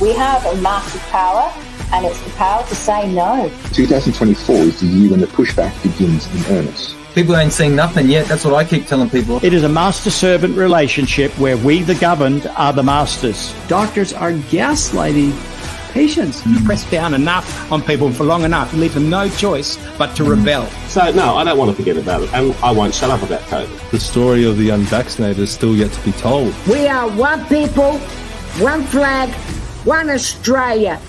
We have a massive power, and it's the power to say no. 2024 is the year when the pushback begins in earnest. People ain't seen nothing yet. That's what I keep telling people. It is a master-servant relationship where we, the governed, are the masters. Doctors are gaslighting patients. You press down enough on people for long enough, you leave them no choice but to rebel. So, no, I don't want to forget about it, and I won't shut up about COVID. The story of the unvaccinated is still yet to be told. We are one people, one flag, one Australia.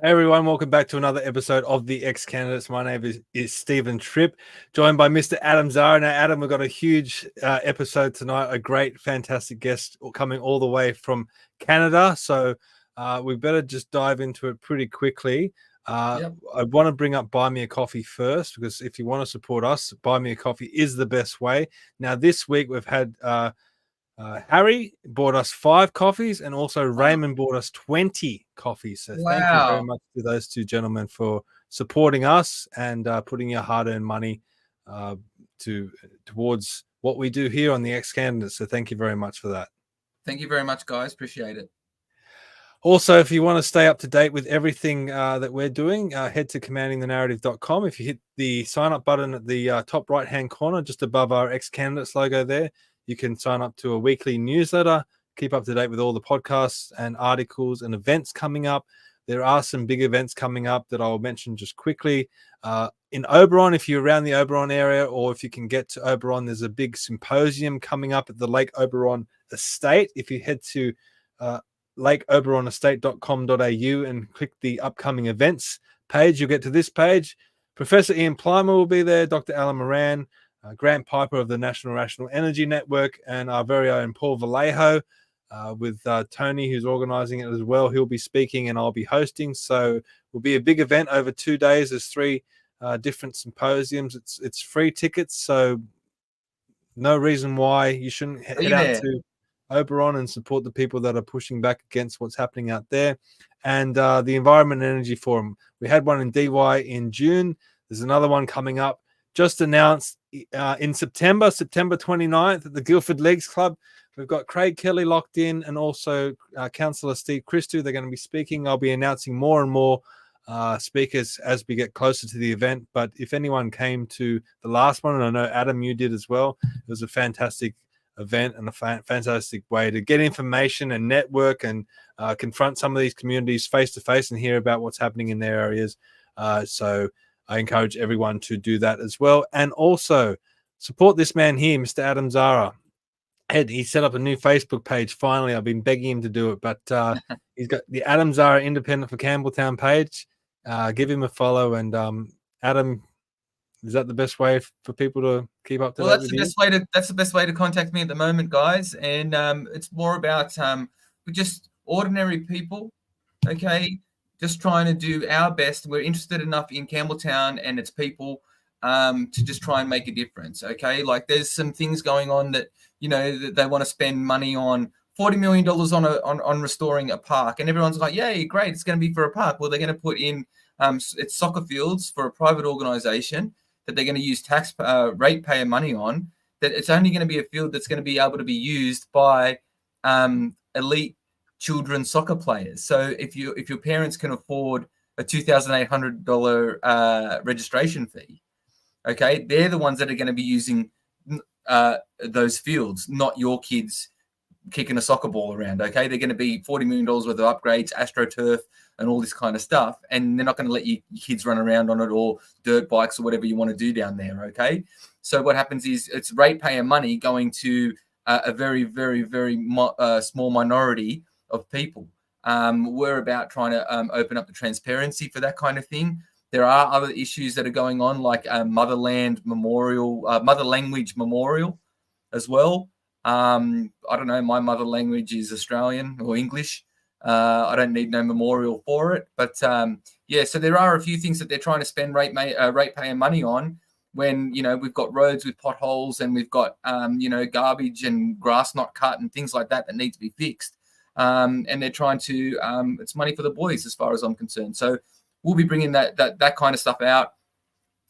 Hey everyone, welcome back to another episode of the XCandidates. My name is Stephen Tripp, joined by Mr. Adam Zahra. Now, Adam, we've got a huge episode tonight, a great, fantastic guest coming all the way from Canada. So we better just dive into it pretty quickly. I want to bring up Buy Me a Coffee first, because if you want to support us, Buy Me a Coffee is the best way. Now, this week we've had Harry bought us 5 coffees, and also Raymond bought us 20 coffees. So thank you very much to those two gentlemen for supporting us and putting your hard-earned money towards what we do here on the X-Candidates. So thank you very much for that. Thank you very much, guys. Appreciate it. Also, if you want to stay up to date with everything that we're doing, head to commandingthenarrative.com. If you hit the sign-up button at the top right-hand corner, just above our X-Candidates logo there, you can sign up to a weekly newsletter, keep up to date with all the podcasts and articles and events coming up. There are some big events coming up that I'll mention just quickly. In Oberon, if you're around the Oberon area, or if you can get to Oberon, there's a big symposium coming up at the Lake Oberon Estate. If you head to lakeoberonestate.com.au and click the upcoming events page, you'll get to this page. Professor Ian Plimer will be there, Dr. Alan Moran, Grant Piper of the National Rational Energy Network, and our very own Paul Vallejo with Tony, who's organizing it as well. He'll be speaking and I'll be hosting. So it will be a big event over 2 days. There's 3 different symposiums. It's free tickets, so no reason why you shouldn't head out to Oberon and support the people that are pushing back against what's happening out there. And the Environment and Energy Forum. We had one in DY in June. There's another one coming up, just announced in September 29th at the Guildford Leagues Club. We've got Craig Kelly locked in, and also Councillor Steve Christou. They're going to be speaking. I'll be announcing more and more speakers as we get closer to the event. But if anyone came to the last one, and I know Adam, you did as well, it was a fantastic event and a fantastic way to get information and network and confront some of these communities face to face and hear about what's happening in their areas. So I encourage everyone to do that as well. And also support this man here, Mr. Adam Zahra. He set up a new Facebook page. Finally, I've been begging him to do it, but he's got the Adam Zahra Independent for Campbelltown page. Give him a follow. And Adam, is that the best way for people to keep up to date? Well, that's the best way to contact me at the moment, guys. And it's more about we're just ordinary people, okay? Just trying to do our best. We're interested enough in Campbelltown and its people to just try and make a difference, okay? Like, there's some things going on that, you know, that they want to spend money on $40 million on restoring a park, and everyone's like, yay, great, it's going to be for a park. Well, they're going to put in it's soccer fields for a private organization that they're going to use ratepayer money on, that it's only going to be a field that's going to be able to be used by elite children soccer players. So if your parents can afford a $2,800 registration fee, okay, they're the ones that are going to be using those fields, not your kids kicking a soccer ball around, okay? They're going to be $40 million worth of upgrades, AstroTurf, and all this kind of stuff, and they're not going to let your kids run around on it, or dirt bikes, or whatever you want to do down there, okay? So what happens is it's ratepayer money going to a very, very, very small minority of people. We're about trying to open up the transparency for that kind of thing. There are other issues that are going on, like Mother Language Memorial as well. I don't know, my mother language is Australian or English. I don't need no memorial for it. But, so there are a few things that they're trying to spend ratepayer money on, when, you know, we've got roads with potholes and we've got, you know, garbage and grass not cut and things like that need to be fixed. And they're trying to, it's money for the boys as far as I'm concerned. So we'll be bringing that kind of stuff out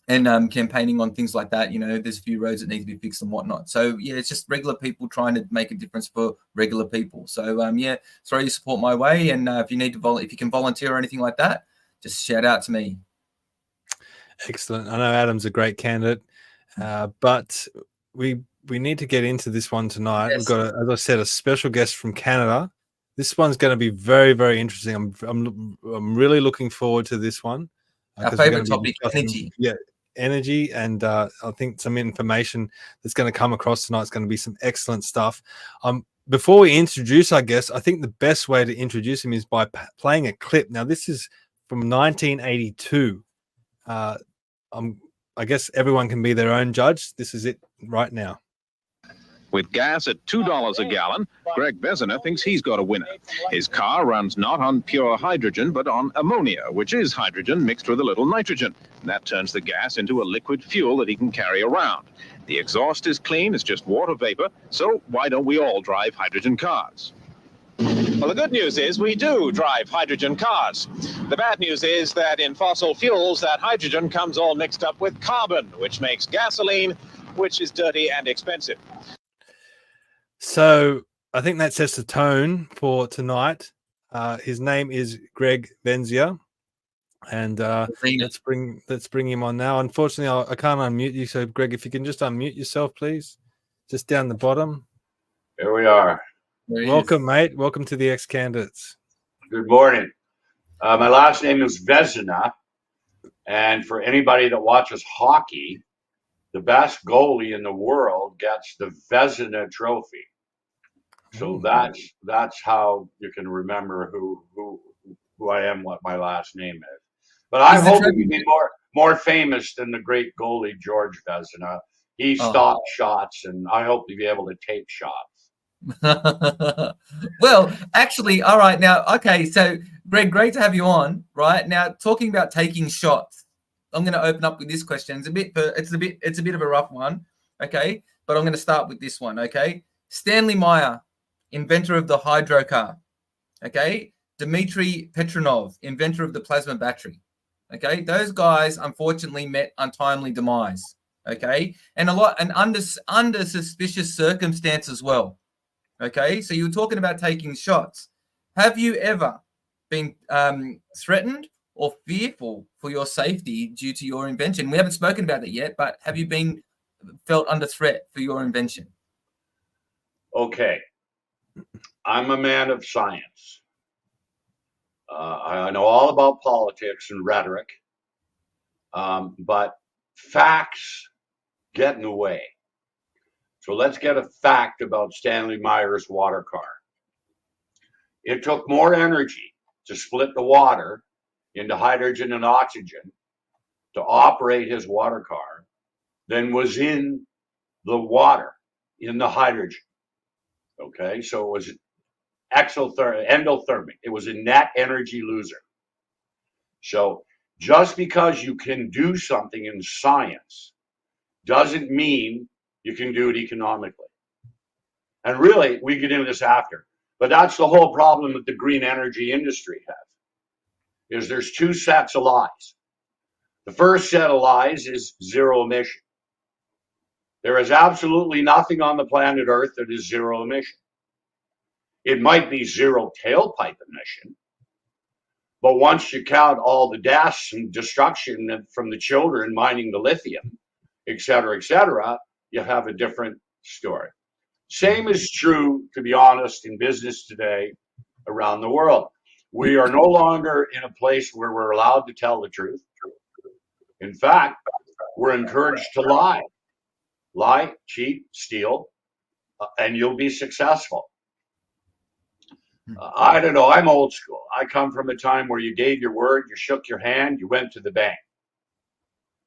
and campaigning on things like that. You know, there's a few roads that need to be fixed and whatnot. So yeah, it's just regular people trying to make a difference for regular people. So yeah, throw your support my way. And if you need to if you can volunteer or anything like that, just shout out to me. Excellent. I know Adam's a great candidate, but we need to get into this one tonight. Yes. We've got, as I said, a special guest from Canada. This one's going to be very, very interesting. I'm really looking forward to this one. Our favorite topic, energy. Yeah, energy, and I think some information that's going to come across tonight is going to be some excellent stuff. Before we introduce our guest, I think the best way to introduce him is by playing a clip. Now, this is from 1982. I guess everyone can be their own judge. This is it right now. With gas at $2 a gallon, Greg Vezina thinks he's got a winner. His car runs not on pure hydrogen, but on ammonia, which is hydrogen mixed with a little nitrogen. And that turns the gas into a liquid fuel that he can carry around. The exhaust is clean, it's just water vapor, so why don't we all drive hydrogen cars? Well, the good news is we do drive hydrogen cars. The bad news is that in fossil fuels, that hydrogen comes all mixed up with carbon, which makes gasoline, which is dirty and expensive. So I think that sets the tone for tonight. His name is Greg Vezina, and let's bring him on now. Unfortunately, I can't unmute you. So, Greg, if you can just unmute yourself, please, just down the bottom. Here we are. Welcome, mate. Welcome to the XCandidates. Good morning. My last name is Vezina, and for anybody that watches hockey, the best goalie in the world gets the Vezina Trophy. So that's how you can remember who I am, what my last name is. But I'm hoping to be more famous than the great goalie George Vezina. He stopped shots, and I hope to be able to take shots. Well, actually, all right now. Okay, so Greg, great to have you on. Right now, talking about taking shots, I'm going to open up with this question. It's a bit of a rough one. Okay, but I'm going to start with this one. Okay, Stanley Meyer, inventor of the hydro car. Okay, Dmitry Petronov, inventor of the plasma battery. Okay, those guys unfortunately met untimely demise. Okay, and under suspicious circumstance as well. Okay, so you were talking about taking shots. Have you ever been threatened or fearful for your safety due to your invention? We haven't spoken about it yet, but have you felt under threat for your invention? Okay, I'm a man of science. I know all about politics and rhetoric, but facts get in the way. So let's get a fact about Stanley Meyer's water car. It took more energy to split the water into hydrogen and oxygen to operate his water car than was in the water, in the hydrogen. Okay, so it was endothermic. It was a net energy loser. So just because you can do something in science doesn't mean you can do it economically. And really, we get into this after, but that's the whole problem that the green energy industry has, is there's two sets of lies. The first set of lies is zero emission. There is absolutely nothing on the planet Earth that is zero emission. It might be zero tailpipe emission, but once you count all the deaths and destruction from the children mining the lithium, et cetera, you have a different story. Same is true, to be honest, in business today around the world. We are no longer in a place where we're allowed to tell the truth. In fact, we're encouraged to lie. Lie, cheat, steal, and you'll be successful. I don't know. I'm old school. I come from a time where you gave your word, you shook your hand, you went to the bank.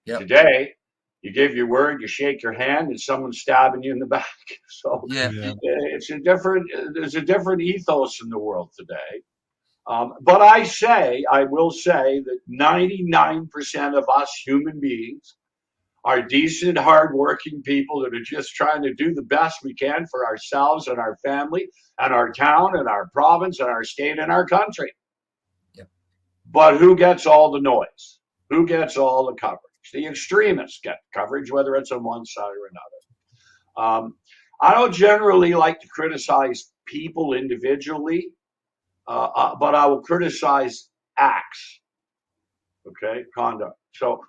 Yep. Today, you give your word, you shake your hand, and someone's stabbing you in the back. So there's a different ethos in the world today. But I will say that 99% of us human beings are decent, hardworking people that are just trying to do the best we can for ourselves and our family and our town and our province and our state and our country. Yep. But who gets all the noise? Who gets all the coverage? The extremists get coverage, whether it's on one side or another. I don't generally like to criticize people individually, but I will criticize acts, okay, conduct. So,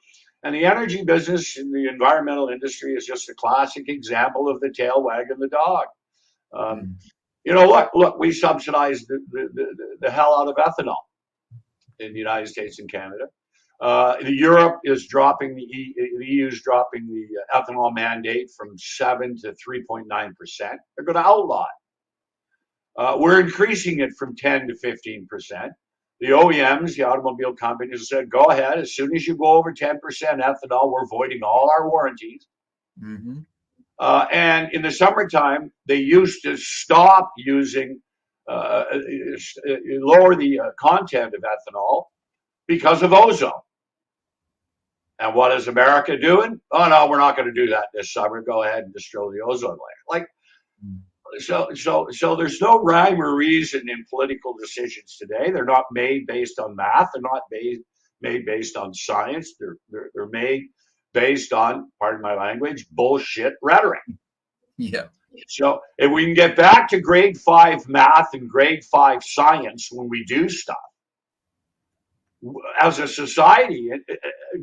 and the energy business in the environmental industry is just a classic example of the tail wagging the dog. You know, look, we subsidize the hell out of ethanol in the United States and Canada. Europe is dropping the EU is dropping the ethanol mandate from 7 to 3.9%. They're going to outlaw it. We're increasing it from 10 to 15%. The OEMs, the automobile companies, said, go ahead. As soon as you go over 10% ethanol, we're voiding all our warranties. Mm-hmm. And in the summertime, they used to stop using, lower the content of ethanol because of ozone. And what is America doing? Oh, no, we're not going to do that this summer. Go ahead and destroy the ozone layer. Like, so there's no rhyme or reason in political decisions today. They're not made based on math. They're not made based on science. They're made based on, pardon my language, bullshit rhetoric. Yeah. So if we can get back to grade 5 math and grade 5 science when we do stuff, as a society,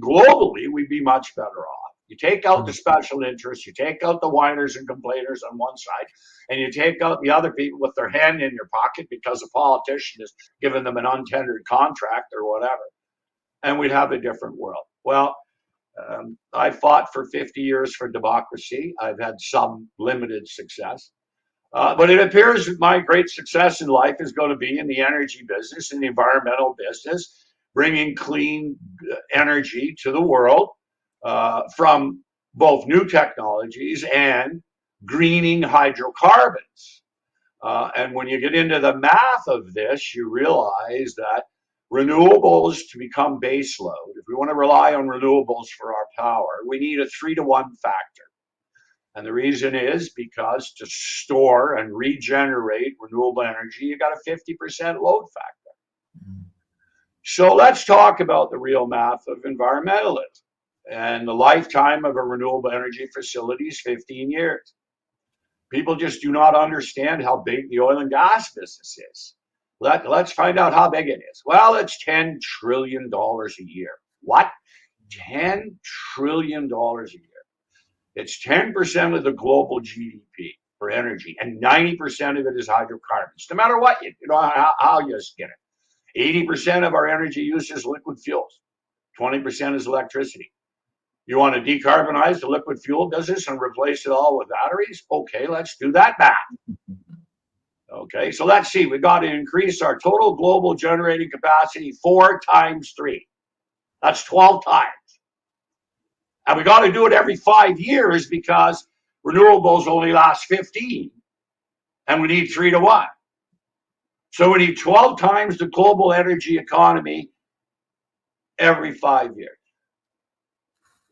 globally, we'd be much better off. You take out the special interests, you take out the whiners and complainers on one side, and you take out the other people with their hand in your pocket because a politician has given them an untendered contract or whatever, and we'd have a different world. Well, I fought for 50 years for democracy. I've had some limited success. But it appears that my great success in life is going to be in the energy business, in the environmental business, bringing clean energy to the world from both new technologies and greening hydrocarbons. And when you get into the math of this, you realize that renewables to become base load, if we want to rely on renewables for our power, we need a 3-to-1 factor. And the reason is because to store and regenerate renewable energy, you got a 50% load factor. So let's talk about the real math of environmentalism. And the lifetime of a renewable energy facility is 15 years. People just do not understand how big the oil and gas business is. Let's find out how big it is. Well, it's $10 trillion a year. What? $10 trillion a year. It's 10% of the global GDP for energy, and 90% of it is hydrocarbons. No matter what, how you skin it. 80% of our energy use is liquid fuels. 20% is electricity. You want to decarbonize the liquid fuel business and replace it all with batteries? Okay, let's do that math. Okay, so let's see. We got to increase our total global generating capacity 4 times 3. That's 12 times. And we got to do it every 5 years because renewables only last 15. And we need 3-to-1. So we need 12 times the global energy economy every 5 years.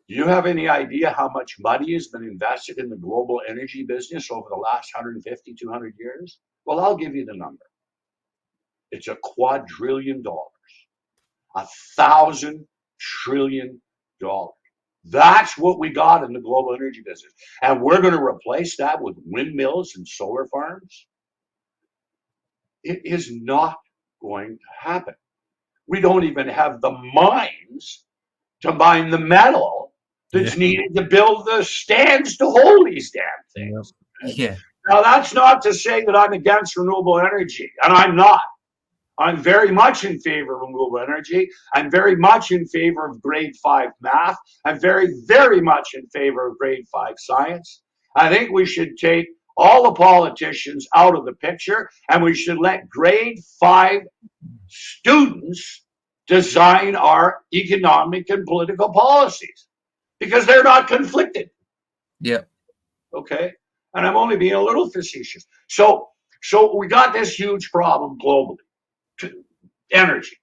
Do you have any idea how much money has been invested in the global energy business over the last 150, 200 years? Well, I'll give you the number. It's $1 quadrillion, $1,000 trillion. That's what we got in the global energy business. And we're going to replace that with windmills and solar farms? It is not going to happen. We don't even have the mines to mine the metal that's needed to build the stands to hold these damn things. Yeah. Now, that's not to say that I'm against renewable energy, and I'm not. I'm very much in favor of renewable energy. I'm very much in favor of grade 5 math. I'm very, very much in favor of grade 5 science. I think we should take all the politicians out of the picture, and we should let grade 5 students design our economic and political policies because they're not conflicted. Yeah. Okay. And I'm only being a little facetious. So we got this huge problem globally. Energy.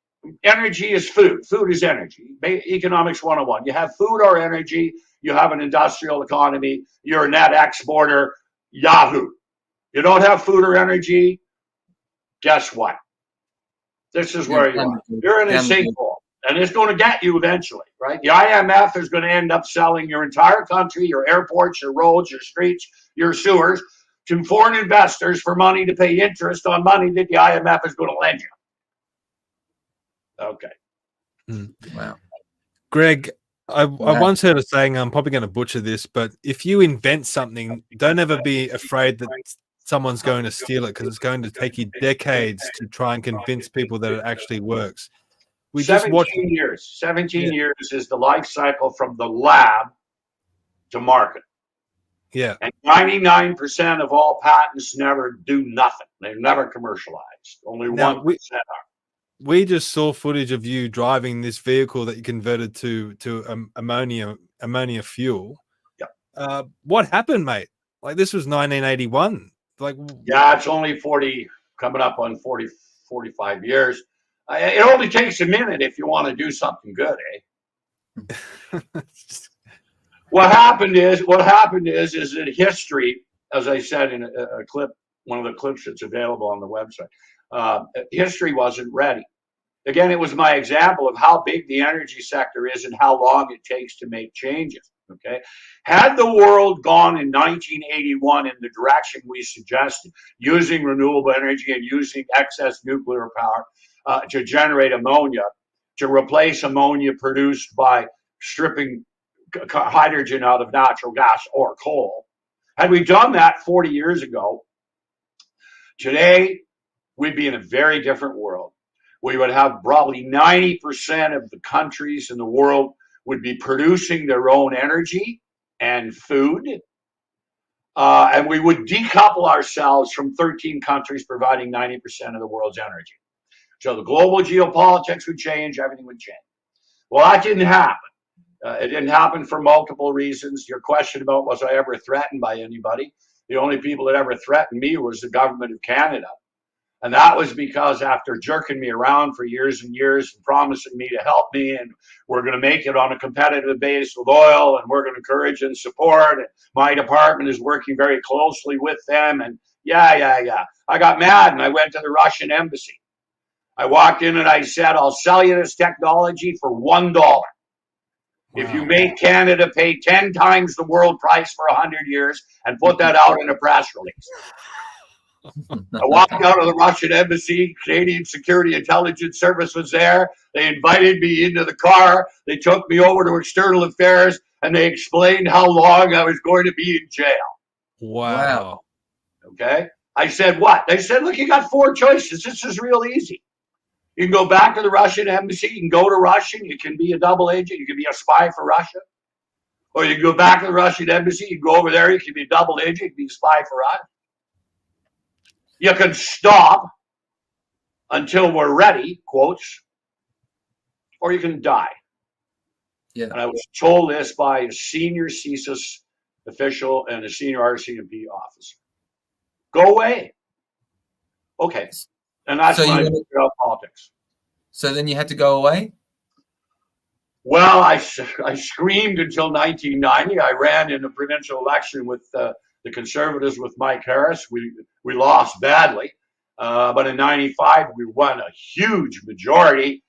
energy is food. Food is energy. Economics 101. You have food or energy. You have an industrial economy. You're a net exporter. Yahoo. You don't have food or energy. Guess what? This is where you are. You're in a sinkhole. And it's going to get you eventually, right? The IMF is going to end up selling your entire country, your airports, your roads, your streets, your sewers to foreign investors for money to pay interest on money that the IMF is going to lend you. Okay. Wow. Greg, I once heard a saying, I'm probably going to butcher this, but if you invent something, don't ever be afraid that someone's going to steal it, because it's going to take you decades to try and convince people that it actually works. We 17 years. 17 years is the life cycle from the lab to market. Yeah. And 99% of all patents never do nothing. They're never commercialized. Only 1% are. We just saw footage of you driving this vehicle that you converted to ammonia fuel. Yeah. What happened, mate? Like, this was 1981. Like, yeah, it's only 40, coming up on 40, 45 years. It only takes a minute if you want to do something good, eh? What happened is that history, as I said in a clip, one of the clips that's available on the website, history wasn't ready. Again, it was my example of how big the energy sector is and how long it takes to make changes. Okay, had the world gone in 1981 in the direction we suggested, using renewable energy and using excess nuclear power to generate ammonia, to replace ammonia produced by stripping hydrogen out of natural gas or coal, had we done that 40 years ago, today we'd be in a very different world. We would have probably 90% of the countries in the world would be producing their own energy and food. And we would decouple ourselves from 13 countries providing 90% of the world's energy. So the global geopolitics would change, everything would change. Well, that didn't happen. It didn't happen for multiple reasons. Your question about was I ever threatened by anybody? The only people that ever threatened me was the government of Canada. And that was because after jerking me around for years and years and promising me to help me, and we're going to make it on a competitive base with oil, and we're going to encourage and support, and my department is working very closely with them. And yeah. I got mad and I went to the Russian embassy. I walked in and I said, I'll sell you this technology for $1. Wow. If you make Canada pay 10 times the world price for 100 years and put that out in a press release. I walked out of the Russian embassy. Canadian Security Intelligence Service was there. They invited me into the car. They took me over to External Affairs, and they explained how long I was going to be in jail. Wow. Okay. I said, what? They said, look, you got 4 choices. This is real easy. You can go back to the Russian embassy. You can go to Russian. You can be a double agent. You can be a spy for Russia. Or you can go back to the Russian embassy. You can go over there. You can be a double agent. You can be a spy for us. You can stop until we're ready, quotes, or you can die. Yeah. And I was told this by a senior CSIS official and a senior RCMP officer. Go away. Okay. And that's when I figured out politics. So then you had to go away? Well, I screamed until 1990. I ran in the provincial election with the Conservatives with Mike Harris. We lost badly, but in 95 we won a huge majority.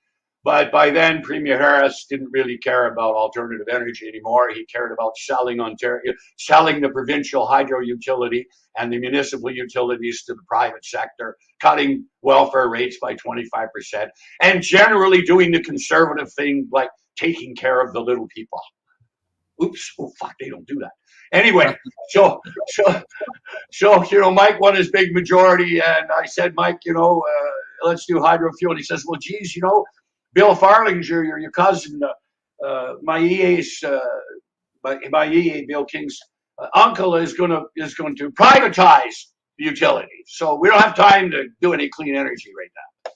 But by then, Premier Harris didn't really care about alternative energy anymore. He cared about selling the provincial hydro utility and the municipal utilities to the private sector, cutting welfare rates by 25%, and generally doing the conservative thing like taking care of the little people. Oops! Oh fuck! They don't do that. Anyway, so Mike won his big majority, and I said, Mike, let's do hydrofuel. And he says, well, geez, Bill Farlinger, your cousin, my EA, Bill King's uncle is going to privatize the utilities. So we don't have time to do any clean energy right now.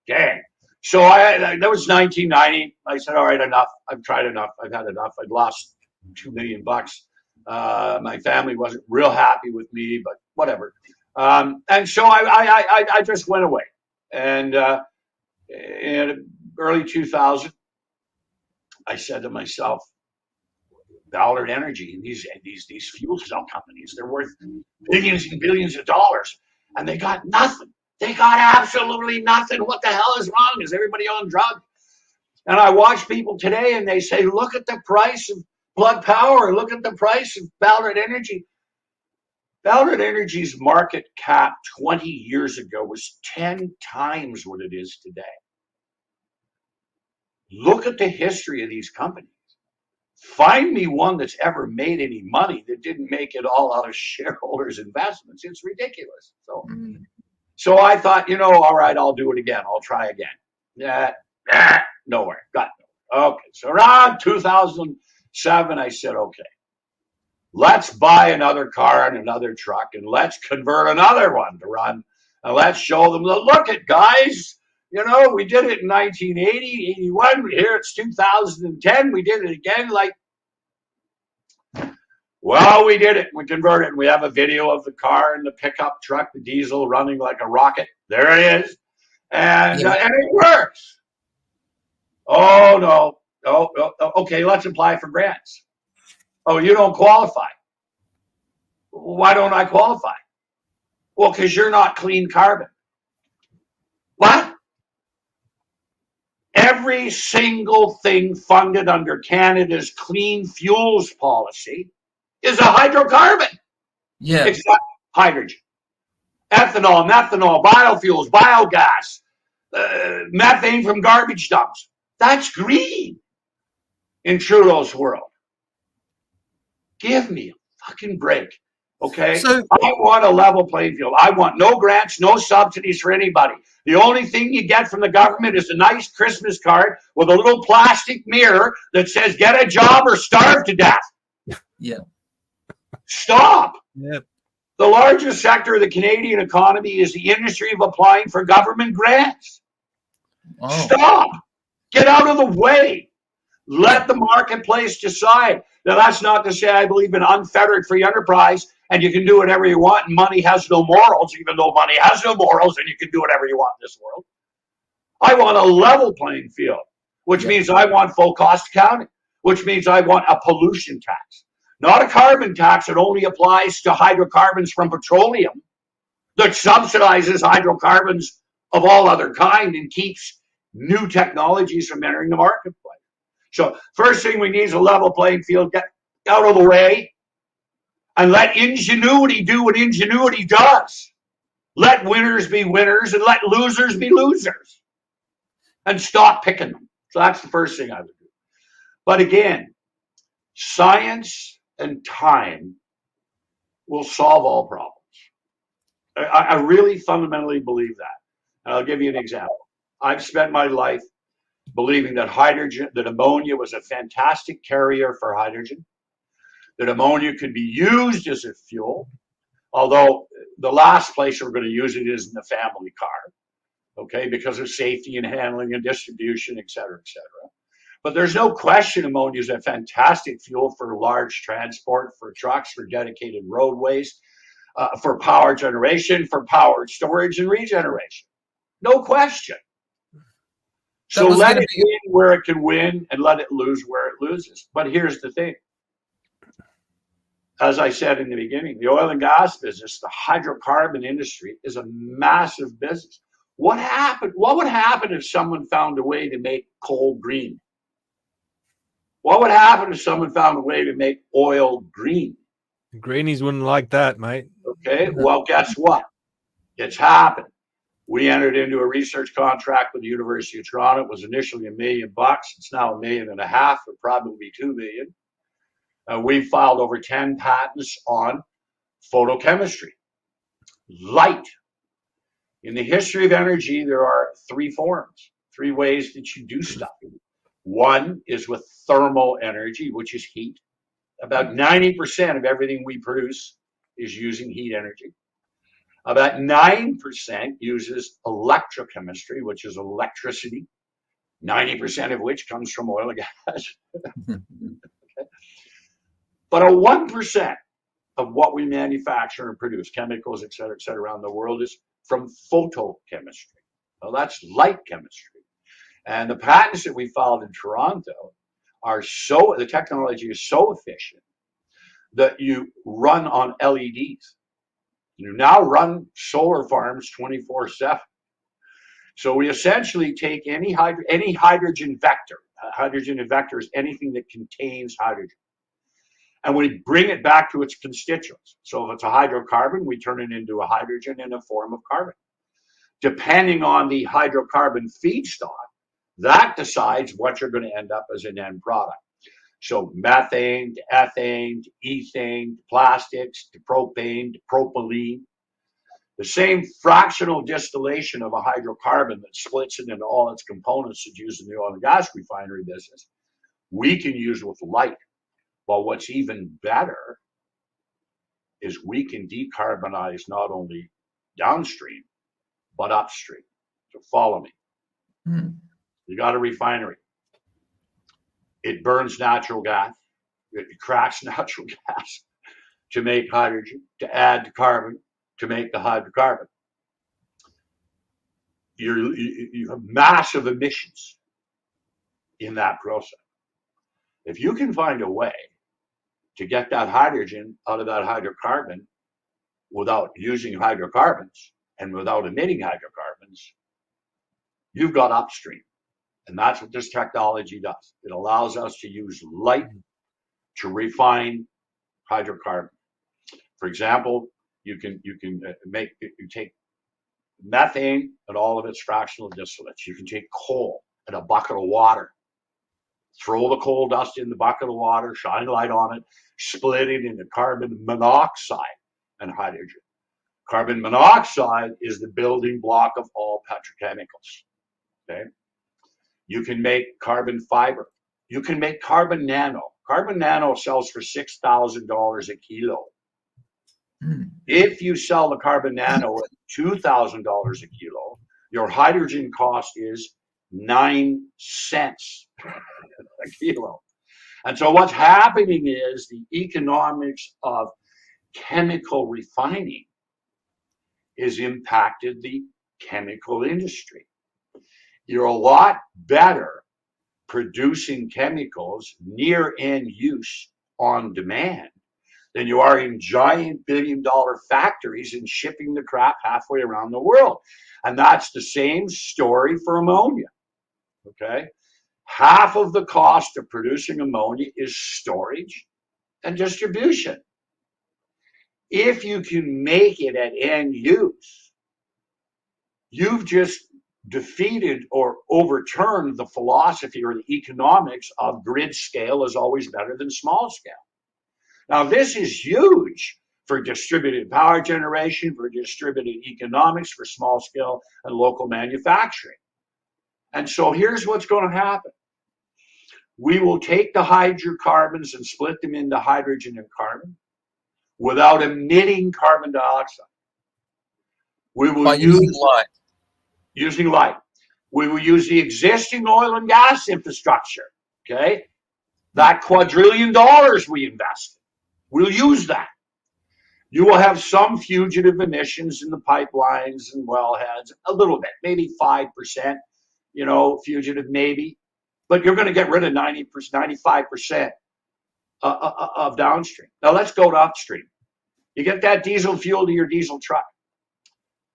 Dang. So that was 1990. I said, all right, enough. I've tried enough. I've had enough. I'd lost $2 million. My family wasn't real happy with me, but whatever. And so I just went away. And in early 2000, I said to myself, Ballard Energy and these fuel cell companies, they're worth billions and billions of dollars, and they got nothing. They got absolutely nothing. What the hell is wrong? Is everybody on drugs? And I watch people today and they say, look at the price of Plug Power, look at the price of Ballard Energy. Ballard Energy's market cap 20 years ago was 10 times what it is today. Look at the history of these companies. Find me one that's ever made any money that didn't make it all out of shareholders' investments. It's ridiculous. So I thought, all right, I'll do it again. I'll try again. Nowhere. Got nowhere. Okay. So around 2007, I said, okay, let's buy another car and another truck, and let's convert another one to run. And let's show them, look at guys. We did it in 1980, 81. Here it's 2010. We did it again. We did it. We converted. We have a video of the car and the pickup truck, the diesel running like a rocket. There it is. And it works. Oh, no. Oh, okay, let's apply for grants. Oh, you don't qualify. Why don't I qualify? Well, because you're not clean carbon. What? Every single thing funded under Canada's clean fuels policy is a hydrocarbon. Yeah. Except hydrogen, ethanol, methanol, biofuels, biogas, methane from garbage dumps. That's green in Trudeau's world. Give me a fucking break. Okay? So, I want a level playing field. I want no grants, no subsidies for anybody. The only thing you get from the government is a nice Christmas card with a little plastic mirror that says, get a job or starve to death. Yeah. Stop. Yep. The largest sector of the Canadian economy is the industry of applying for government grants. Oh. Stop. Get out of the way. Let the marketplace decide. Now, that's not to say I believe in unfettered free enterprise and you can do whatever you want and money has no morals, even though money has no morals and you can do whatever you want in this world. I want a level playing field, which means I want full cost accounting, which means I want a pollution tax, not a carbon tax that only applies to hydrocarbons from petroleum, that subsidizes hydrocarbons of all other kind and keeps new technologies from entering the marketplace. So first thing we need is a level playing field. Get out of the way and let ingenuity do what ingenuity does. Let winners be winners and let losers be losers. And stop picking them. So that's the first thing I would do. But again, science and time will solve all problems. I really fundamentally believe that. And I'll give you an example. I've spent my life believing that ammonia was a fantastic carrier for hydrogen, that ammonia could be used as a fuel, although the last place we're going to use it is in the family car, okay, because of safety and handling and distribution, et cetera, et cetera. But there's no question ammonia is a fantastic fuel for large transport, for trucks, for dedicated roadways, for power generation, for power storage and regeneration. No question. So let it win where it can win and let it lose where it loses. But here's the thing. As I said in the beginning, the oil and gas business, the hydrocarbon industry is a massive business. What would happen if someone found a way to make coal green? What would happen if someone found a way to make oil green? Greenies wouldn't like that, mate. Okay, well, guess what? It's happened. We entered into a research contract with the University of Toronto. It was initially $1 million. It's now $1.5 million. It'll probably be $2 million. We've filed over 10 patents on photochemistry, light. In the history of energy, there are 3 forms, 3 ways that you do stuff. One is with thermal energy, which is heat. About 90% of everything we produce is using heat energy. About 9% uses electrochemistry, which is electricity, 90% of which comes from oil and gas. Okay. But a 1% of what we manufacture and produce, chemicals, et cetera, around the world is from photochemistry. Well, that's light chemistry. And the patents that we filed in Toronto are the technology is so efficient that you run on LEDs. You now run solar farms 24/7. So we essentially take any hydrogen vector. Hydrogen vector is anything that contains hydrogen. And we bring it back to its constituents. So if it's a hydrocarbon, we turn it into a hydrogen in a form of carbon. Depending on the hydrocarbon feedstock, that decides what you're going to end up as an end product. So methane to ethane to ethane to plastics to propane to propylene. The same fractional distillation of a hydrocarbon that splits it into all its components that's used in the oil and gas refinery business, we can use with light. Well, what's even better is we can decarbonize not only downstream, but upstream. So follow me. You got a refinery. It burns natural gas. It cracks natural gas to make hydrogen, to add to carbon, to make the hydrocarbon. You have massive emissions in that process. If you can find a way to get that hydrogen out of that hydrocarbon without using hydrocarbons and without emitting hydrocarbons, you've got upstream. And that's what this technology does. It allows us to use light to refine hydrocarbon. For example, you can take methane and all of its fractional distillates. You can take coal and a bucket of water, throw the coal dust in the bucket of water, shine light on it, split it into carbon monoxide and hydrogen. Carbon monoxide is the building block of all petrochemicals. Okay? You can make carbon fiber. You can make carbon nano. Carbon nano sells for $6,000 a kilo. If you sell the carbon nano at $2,000 a kilo, your hydrogen cost is 9 cents a kilo. And so what's happening is the economics of chemical refining is impacted the chemical industry. You're a lot better producing chemicals near end use on demand than you are in giant billion-dollar factories and shipping the crap halfway around the world. And that's the same story for ammonia. Okay? Half of the cost of producing ammonia is storage and distribution. If you can make it at end use, you've just defeated or overturned the philosophy or the economics of grid scale is always better than small scale. Now, this is huge for distributed power generation, for distributed economics, for small scale and local manufacturing. And so here's what's going to happen. We will take the hydrocarbons and split them into hydrogen and carbon without emitting carbon dioxide. We will using light. We will use the existing oil and gas infrastructure, okay? That $250 billion we invested. We'll use that. You will have some fugitive emissions in the pipelines and wellheads, a little bit, maybe 5%, fugitive maybe, but you're going to get rid of 95% of downstream. Now let's go to upstream. You get that diesel fuel to your diesel truck.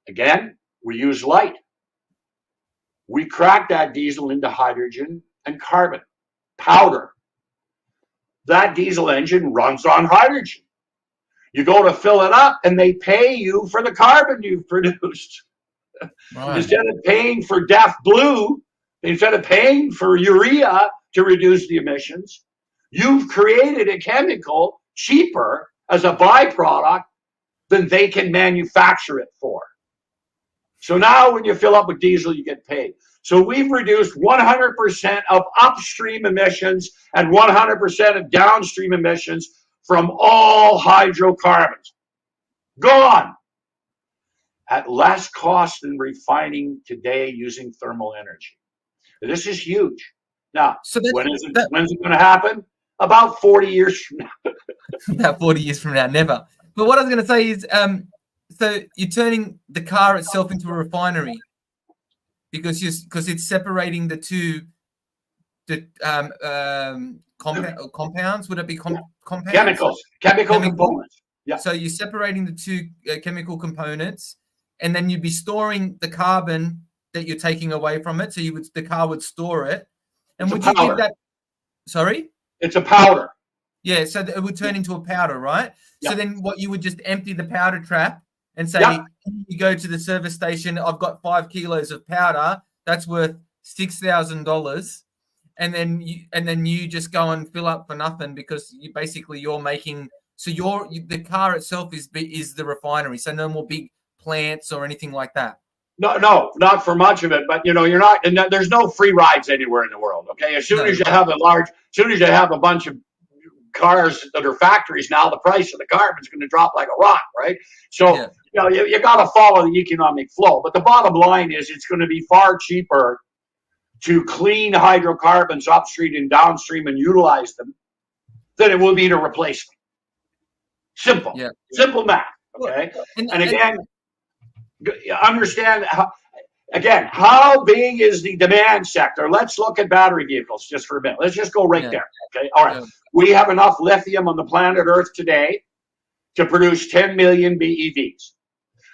Again, we use light. We crack that diesel into hydrogen and carbon powder. That diesel engine runs on hydrogen. You go to fill it up and they pay you for the carbon you've produced. Right. Instead of paying for DEF Blue, instead of paying for urea to reduce the emissions, you've created a chemical cheaper as a byproduct than they can manufacture it for. So now when you fill up with diesel, you get paid. So we've reduced 100% of upstream emissions and 100% of downstream emissions from all hydrocarbons. Gone. At less cost than refining today using thermal energy. This is huge. Now, so when's it going to happen? About 40 years from now. About 40 years from now, never. But what I was going to say is, so you're turning the car itself into a refinery. because it's separating the two compounds. Would it be compounds? Chemical components. Yeah. So you're separating the two chemical components, and then you'd be storing the carbon that you're taking away from it. So the car would store it. And would you give that? Sorry? It's a powder. Yeah, so it would turn into a powder, right? Yeah. So then what you would just empty the powder trap and say, you go to the service station, I've got 5 kilos of powder, that's worth $6,000. And then you just go and fill up for nothing because you're making, so the car itself is the refinery. So no more big plants or anything like that. No, not for much of it, but you're not, and there's no free rides anywhere in the world. Okay. As soon as you have a bunch of cars that are factories now, the price of the carbon is going to drop like a rock, right? So you got to follow the economic flow. But the bottom line is it's going to be far cheaper to clean hydrocarbons upstream and downstream and utilize them than it will be to replace them. Simple math. Okay. And again, understand how big is the demand sector? Let's look at battery vehicles just for a minute. Let's just go right there. Okay. All right. We have enough lithium on the planet Earth today to produce 10 million BEVs.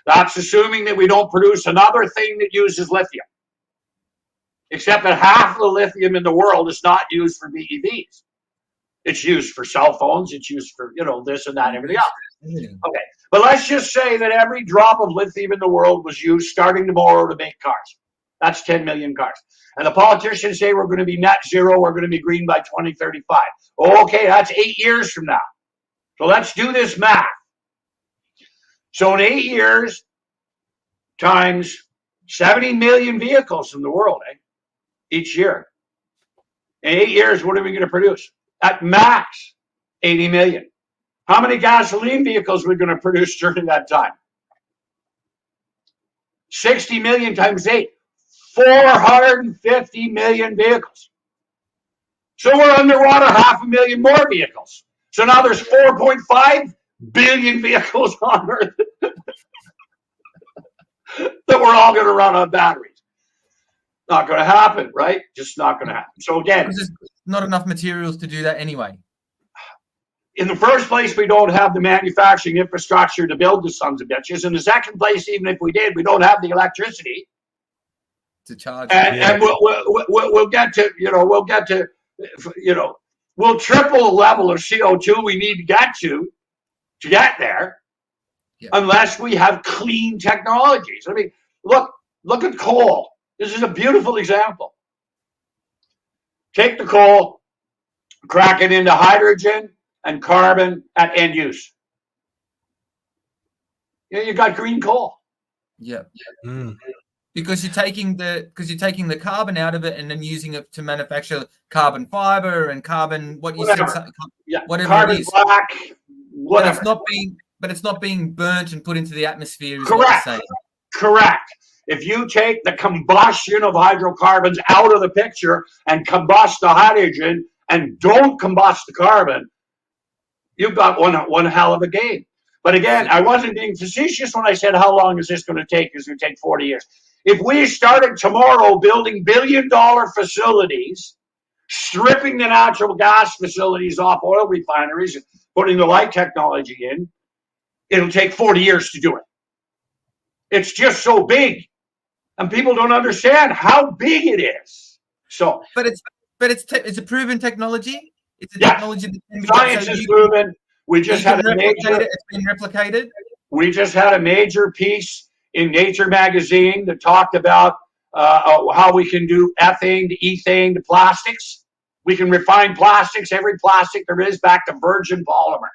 That's assuming that we don't produce another thing that uses lithium. Except that half of the lithium in the world is not used for BEVs. It's used for cell phones. It's used for, this and that and everything else. Okay. But let's just say that every drop of lithium in the world was used starting tomorrow to make cars. That's 10 million cars. And the politicians say we're going to be net zero, we're going to be green by 2035. Okay, that's 8 years from now. So let's do this math. So in 8 years, times 70 million vehicles in the world, each year. In 8 years, what are we going to produce? At max, 80 million. How many gasoline vehicles are we going to produce during that time? 60 million times 8. 450 million vehicles. So we're underwater 500,000 more vehicles. So now there's 4.5 billion vehicles on Earth that we're all going to run on batteries. Not going to happen, right? Just not going to happen. So again, there's not enough materials to do that anyway. In the first place, we don't have the manufacturing infrastructure to build the sons of bitches. In the second place, even if we did, we don't have the electricity to charge. And we'll get to, we'll triple the level of CO2 we need to get there, unless we have clean technologies. I mean, look at coal. This is a beautiful example. Take the coal, crack it into hydrogen and carbon at end use. You got green coal. Yeah. Because you're taking the carbon out of it and then using it to manufacture carbon fiber and carbon whatever carbon it is. Black, whatever. But it's not being burnt and put into the atmosphere. Correct. If you take the combustion of hydrocarbons out of the picture and combust the hydrogen and don't combust the carbon, you've got one hell of a game. But again, I wasn't being facetious when I said how long is this going to take? It's going to take 40 years. If we started tomorrow building billion-dollar facilities, stripping the natural gas facilities off oil refineries and putting the light technology in, it'll take 40 years to do it. It's just so big. And people don't understand how big it is. So, but it's a proven technology. It's a technology that can be science is proven. We just had a major. It's been replicated. We just had a major piece in Nature magazine that talked about how we can do ethane to ethane to plastics. We can refine plastics, every plastic there is, back to virgin polymer.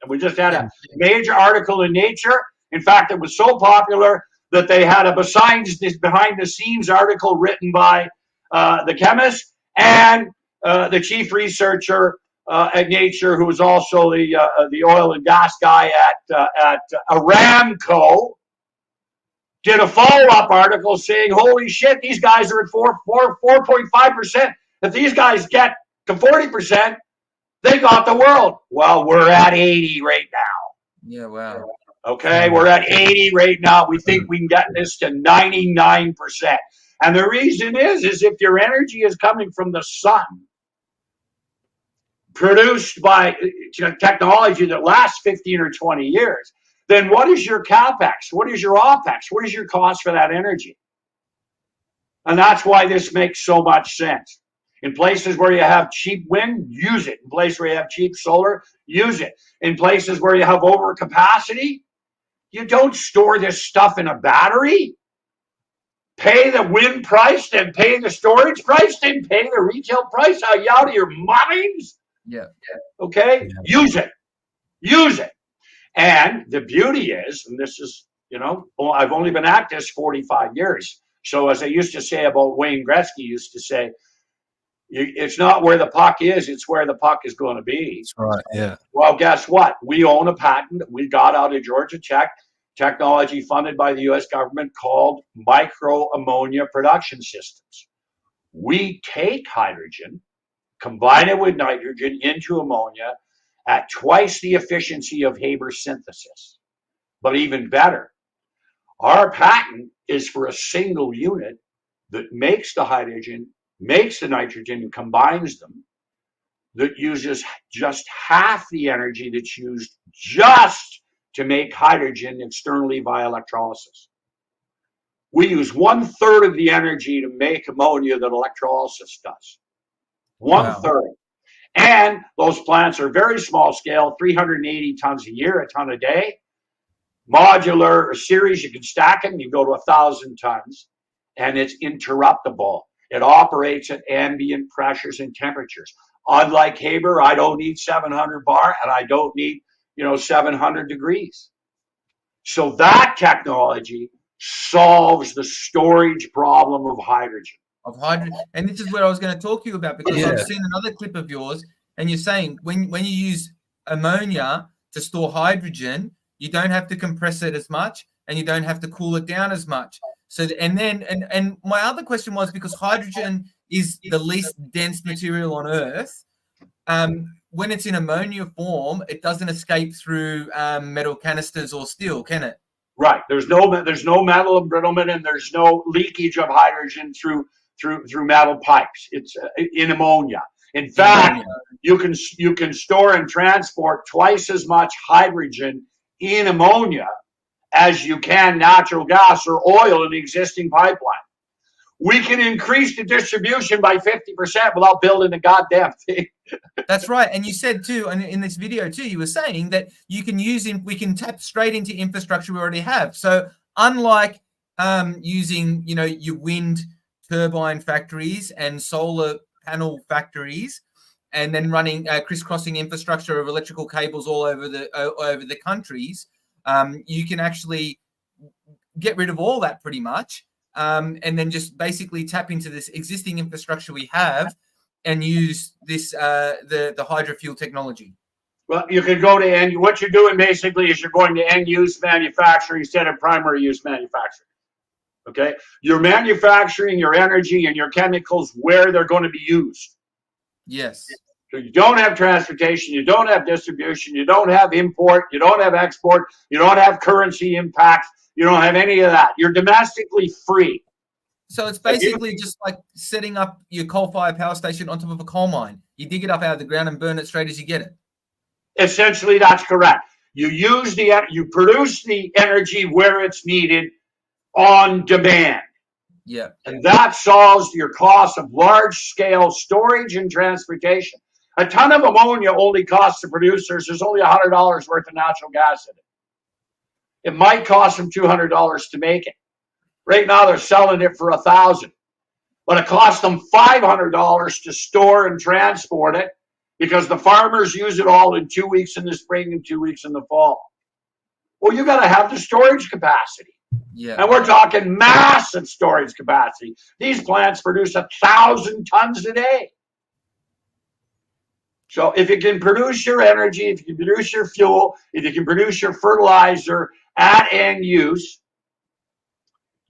And we just had a major article in Nature. In fact, it was so popular that they had a behind-the-scenes article written by the chemist and the chief researcher at Nature, who was also the oil and gas guy at Aramco, did a follow-up article saying, holy shit, these guys are at 4.5%. If these guys get to 40%, they got the world. Well, we're at 80 right now. Yeah, wow. Okay, we're at 80 right now. We think we can get this to 99%. And the reason is if your energy is coming from the sun, produced by technology that lasts 15 or 20 years, then what is your CapEx? What is your OpEx? What is your cost for that energy? And that's why this makes so much sense. In places where you have cheap wind, use it. In places where you have cheap solar, use it. In places where you have overcapacity, you don't store this stuff in a battery. Pay the wind price, then pay the storage price, then pay the retail price. Are you out of your minds? Yeah. Okay? Yeah. Use it. Use it. And the beauty is, and this is, I've only been at this 45 years. So as I used to say about Wayne Gretzky used to say, it's not where the puck is, it's where the puck is going to be. That's right, yeah. Well, guess what? We own a patent we got out of Georgia Tech, technology funded by the U.S. government called micro ammonia production systems. We take hydrogen, combine it with nitrogen into ammonia at twice the efficiency of Haber synthesis. But even better, our patent is for a single unit that makes the hydrogen, makes the nitrogen, and combines them, that uses just half the energy that's used just to make hydrogen externally via electrolysis. We use 1/3 of the energy to make ammonia that electrolysis does. 1/3. Wow. And those plants are very small scale, 380 tons a year, a ton a day. Modular or series, you can stack them, you go to 1,000 tons, and it's interruptible. It operates at ambient pressures and temperatures. Unlike Haber, I don't need 700 bar, and I don't need 700 degrees. So that technology solves the storage problem of hydrogen. And this is what I was going to talk to you about, because I've seen another clip of yours, and you're saying when you use ammonia to store hydrogen, you don't have to compress it as much, and you don't have to cool it down as much. So, and my other question was, because hydrogen is the least dense material on Earth, when it's in ammonia form, it doesn't escape through metal canisters or steel, can it? Right. There's no metal embrittlement, and there's no leakage of hydrogen through metal pipes. It's in ammonia. In fact, you can store and transport twice as much hydrogen in ammonia as you can natural gas or oil in the existing pipeline. We can increase the distribution by 50% without building a goddamn thing. That's right. And you said too, and in this video too, you were saying that we can tap straight into infrastructure we already have. So unlike using, your wind turbine factories and solar panel factories, and then running crisscrossing infrastructure of electrical cables all over the countries, you can actually get rid of all that pretty much, and then just basically tap into this existing infrastructure we have and use this the hydrofuel technology. Well, you can go to end. What you're doing basically is you're going to end use manufacturing instead of primary use manufacturing. Okay, you're manufacturing your energy and your chemicals where they're going to be used. Yes. So you don't have transportation, you don't have distribution, you don't have import, you don't have export, you don't have currency impact, you don't have any of that. You're domestically free. So it's basically just like setting up your coal-fired power station on top of a coal mine. You dig it up out of the ground and burn it straight as you get it. Essentially, that's correct. You produce the energy where it's needed on demand. Yeah. And that solves your cost of large-scale storage and transportation. A ton of ammonia only costs the producers, there's only $100 worth of natural gas in it. It might cost them $200 to make it. Right now, they're selling it for $1,000. But it costs them $500 to store and transport it, because the farmers use it all in 2 weeks in the spring and 2 weeks in the fall. Well, you got to have the storage capacity. Yeah. And we're talking massive storage capacity. These plants produce 1,000 tons a day. So if you can produce your energy, if you can produce your fuel, if you can produce your fertilizer at end use,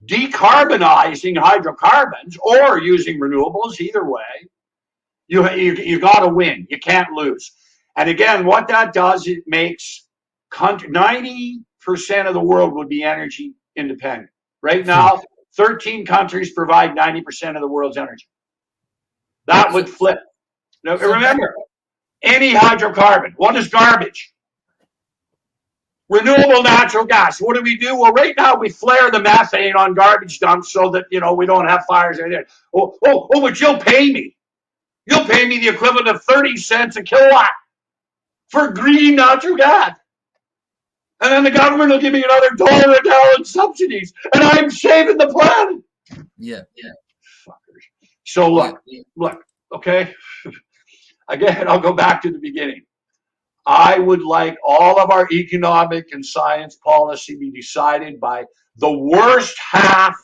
decarbonizing hydrocarbons or using renewables, either way, you got to win. You can't lose. And again, what that does, it makes 90% of the world would be energy independent. Right now, 13 countries provide 90% of the world's energy. That would flip. Now, remember, any hydrocarbon, what is garbage? Renewable natural gas. What do? Well, right now we flare the methane on garbage dumps so that, we don't have fires in there. But you'll pay me. You'll pay me the equivalent of 30 cents a kilowatt for green natural gas. And then the government will give me another $1 a gallon subsidies. And I'm saving the planet. Yeah. Fuckers. So look, okay? Again, I'll go back to the beginning. I would like all of our economic and science policy be decided by the worst half,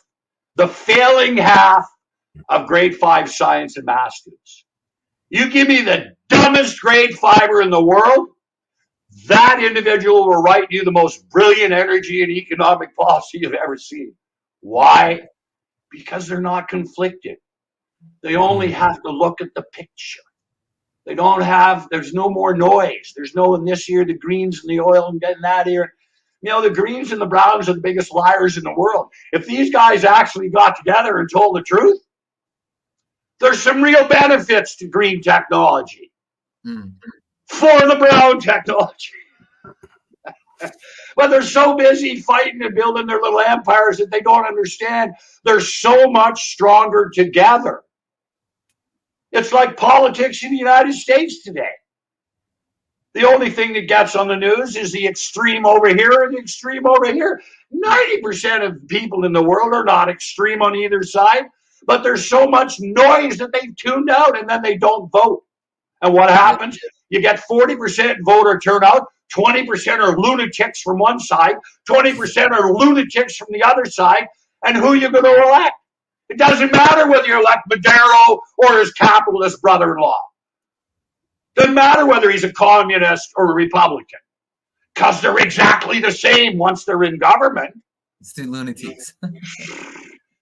the failing half of grade 5 science and math students. You give me the dumbest grade 5er in the world, that individual will write you the most brilliant energy and economic policy you've ever seen. Why? Because they're not conflicted. They only have to look at the picture. They don't have, there's no more noise. There's no, in this year, the greens and the oil and getting that here. The greens and the browns are the biggest liars in the world. If these guys actually got together and told the truth, there's some real benefits to green technology for the brown technology. But they're so busy fighting and building their little empires that they don't understand they're so much stronger together. It's like politics in the United States today. The only thing that gets on the news is the extreme over here and the extreme over here. 90% of people in the world are not extreme on either side, but there's so much noise that they've tuned out and then they don't vote. And what happens? You get 40% voter turnout, 20% are lunatics from one side, 20% are lunatics from the other side, and who are you going to elect? It doesn't matter whether you elect Madero or his capitalist brother-in-law. Doesn't matter whether he's a communist or a Republican, because they're exactly the same once they're in government. It's two lunatics.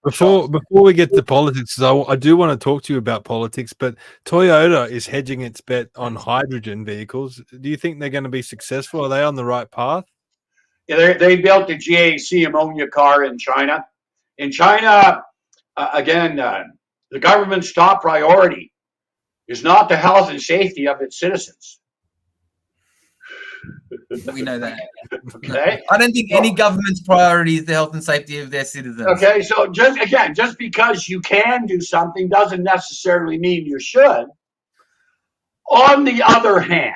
Before we get to politics, I do want to talk to you about politics, but Toyota is hedging its bet on hydrogen vehicles. Do you think they're going to be successful? Are they on the right path? Yeah, they built the GAC ammonia car in China. In China, the government's top priority is not the health and safety of its citizens. We know that. Okay. I don't think any government's priority is the health and safety of their citizens. Okay, so just because you can do something doesn't necessarily mean you should. On the other hand,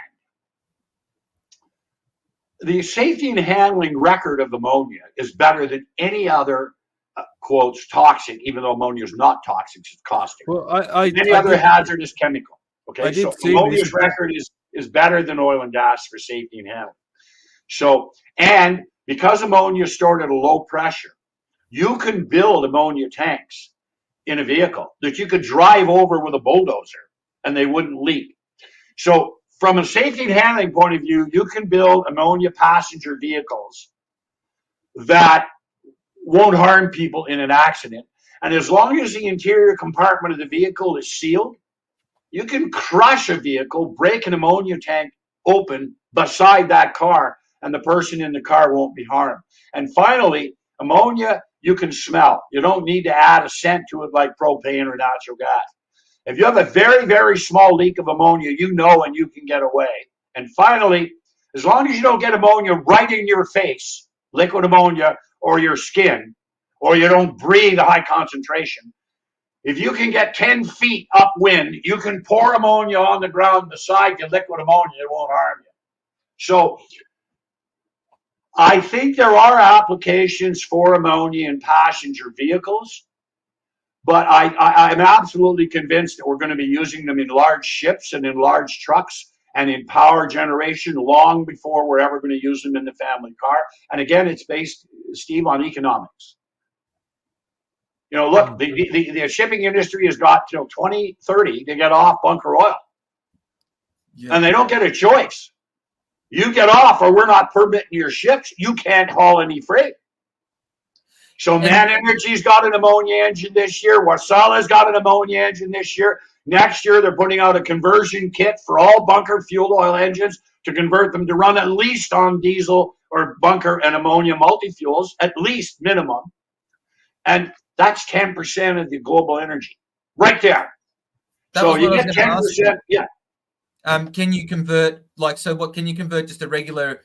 the safety and handling record of ammonia is better than any other quotes toxic, even though ammonia is not toxic, it's caustic. Well, any other hazardous chemical. Okay, so ammonia's record is better than oil and gas for safety and handling. So, and because ammonia is stored at a low pressure, you can build ammonia tanks in a vehicle that you could drive over with a bulldozer and they wouldn't leak. So from a safety and handling point of view, you can build ammonia passenger vehicles that won't harm people in an accident. And as long as the interior compartment of the vehicle is sealed, you can crush a vehicle, break an ammonia tank open beside that car, and the person in the car won't be harmed. And finally, ammonia you can smell. You don't need to add a scent to it like propane or natural gas. If you have a very, very small leak of ammonia, you know, and you can get away. And finally, as long as you don't get ammonia right in your face, liquid ammonia, or your skin, or you don't breathe a high concentration, if you can get 10 feet upwind, you can pour ammonia on the ground beside you, liquid ammonia, it won't harm you. So I think there are applications for ammonia in passenger vehicles, but I'm absolutely convinced that we're going to be using them in large ships and in large trucks and in power generation long before we're ever going to use them in the family car. And again, it's based, Steve, on economics. You know, look, the shipping industry has got till 2030 to get off bunker oil. Yeah. And they don't get a choice. You get off or we're not permitting your ships. You can't haul any freight. So Man Energy's got an ammonia engine this year. Warsala's got an ammonia engine this year. Next year, they're putting out a conversion kit for all bunker fuel oil engines to convert them to run at least on diesel or bunker and ammonia multi-fuels, at least minimum. And That's 10% of the global energy, right there. That So was you what I get was gonna ask you. 10%. Yeah. Can you convert what can you convert just a regular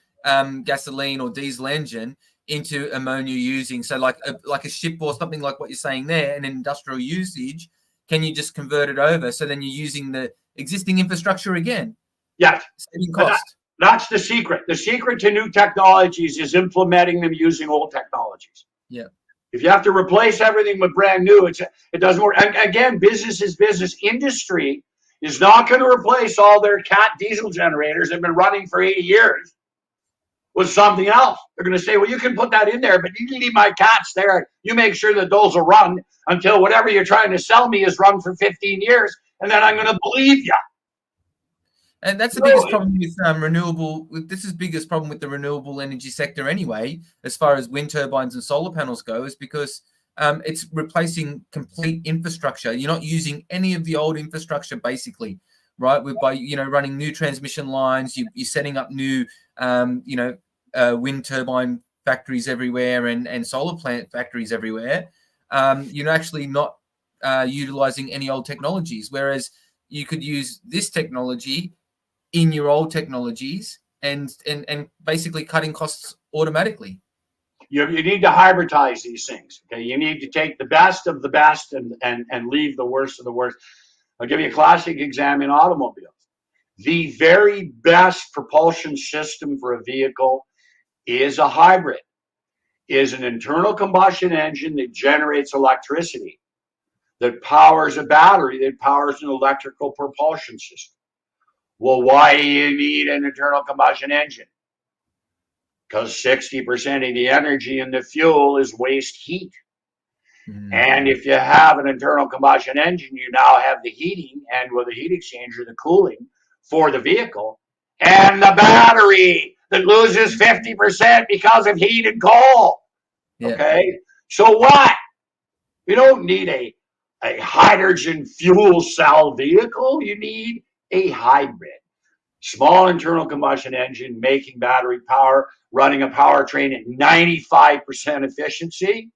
gasoline or diesel engine into ammonia using like a ship or something like what you're saying there, an industrial usage? Can you just convert it over so then you're using the existing infrastructure again? Yes. Saving cost. That's the secret. The secret to new technologies is implementing them using old technologies. Yeah. If you have to replace everything with brand new, it doesn't work. And again, business is business. Industry is not going to replace all their cat diesel generators that have been running for 80 years with something else. They're going to say, well, you can put that in there, but you can leave my cats there. You make sure that those will run until whatever you're trying to sell me is run for 15 years, and then I'm going to believe you. And that's the biggest problem with renewable. This is the biggest problem with the renewable energy sector anyway, as far as wind turbines and solar panels go, is because it's replacing complete infrastructure. You're not using any of the old infrastructure, basically, right? By running new transmission lines, you're setting up new wind turbine factories everywhere and solar plant factories everywhere. You're actually not utilizing any old technologies, whereas you could use this technology in your old technologies and basically cutting costs automatically. You need to hybridize these things. Okay, you need to take the best of the best and leave the worst of the worst. I'll give you a classic example in automobiles. The very best propulsion system for a vehicle is a hybrid, is an internal combustion engine that generates electricity, that powers a battery, that powers an electrical propulsion system. Well, why do you need an internal combustion engine? Because 60% of the energy in the fuel is waste heat. And if you have an internal combustion engine, you now have the heating and with a heat exchanger, the cooling for the vehicle and the battery that loses 50% because of heat and coal. Yeah. Okay. So what? We don't need a hydrogen fuel cell vehicle. You need a hybrid. Small internal combustion engine making battery power, running a powertrain at 95% efficiency.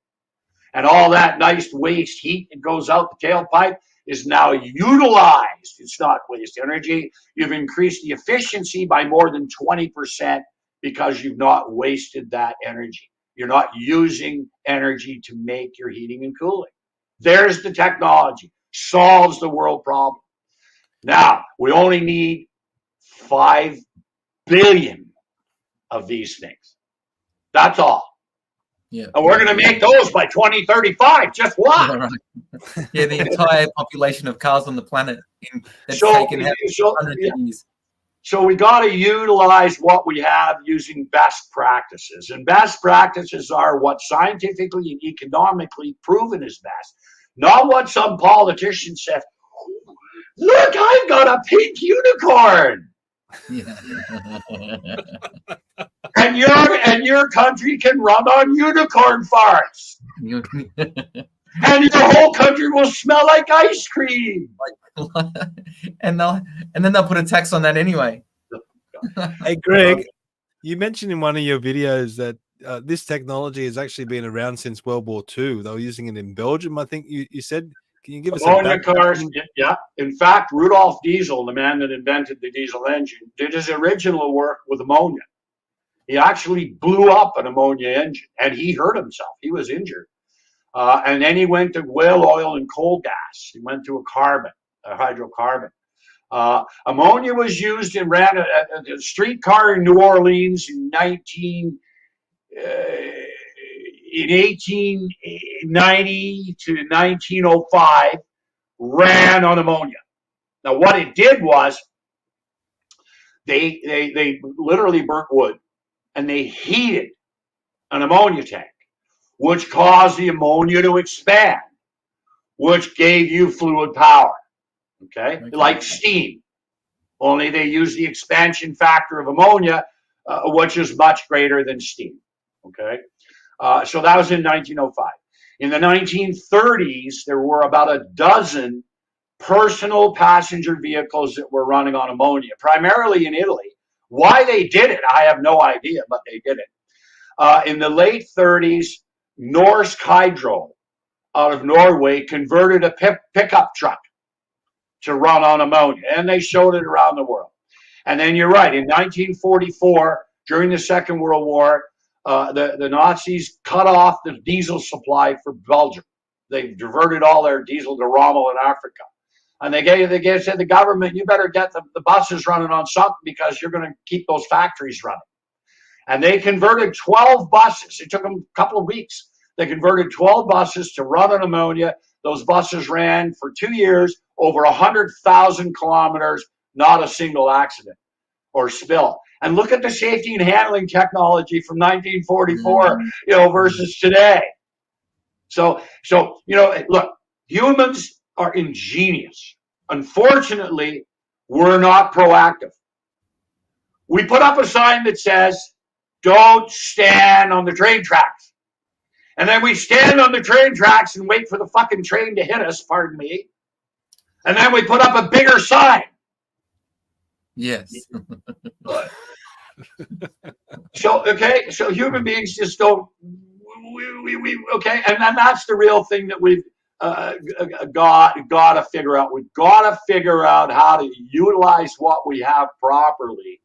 And all that nice waste heat that goes out the tailpipe is now utilized. It's not waste energy. You've increased the efficiency by more than 20% because you've not wasted that energy. You're not using energy to make your heating and cooling. There's the technology. Solves the world problem. Now, we only need 5 billion of these things. That's all. Yeah. And we're going to make those by 2035. Just what? Yeah, right. Yeah, the entire population of cars on the planet. That's taken 100 years. So we got to utilize what we have using best practices. And best practices are what scientifically and economically proven is best. Not what some politician said. Look, I've got a pink unicorn. Yeah. and your country can run on unicorn farts. And your whole country will smell like ice cream. and then they'll put a tax on that anyway. Hey, Greg, you mentioned in one of your videos that this technology has actually been around since World War II. They were using it in Belgium, I think you said. Can you give us ammonia cars? Yeah. In fact, Rudolf Diesel, the man that invented the diesel engine, did his original work with ammonia. He actually blew up an ammonia engine, and he hurt himself. He was injured. And then he went to whale oil and coal gas. He went to a hydrocarbon. Ammonia was used and ran a streetcar in New Orleans in 1890 to 1905, ran on ammonia. Now, what it did was they literally burnt wood and they heated an ammonia tank, which caused the ammonia to expand, which gave you fluid power. Okay, like steam. Only they use the expansion factor of ammonia, which is much greater than steam. Okay. So that was in 1905. In the 1930s, there were about a dozen personal passenger vehicles that were running on ammonia, primarily in Italy. Why they did it, I have no idea, but they did it. In the late 30s, Norsk Hydro out of Norway converted a pickup truck to run on ammonia, and they showed it around the world. And then you're right, in 1944, during the Second World War, the Nazis cut off the diesel supply for Belgium. They diverted all their diesel to Rommel in Africa. And they said the government, you better get the buses running on something because you're going to keep those factories running. And they converted 12 buses. It took them a couple of weeks. They converted 12 buses to run on ammonia. Those buses ran for 2 years, over 100,000 kilometers, not a single accident or spill. And look at the safety and handling technology from 1944, versus today. So, look, humans are ingenious. Unfortunately, we're not proactive. We put up a sign that says, don't stand on the train tracks. And then we stand on the train tracks and wait for the fucking train to hit us, pardon me. And then we put up a bigger sign. Yes. So human beings just don't, and then that's the real thing that we've got to figure out. We've got to figure out how to utilize what we have properly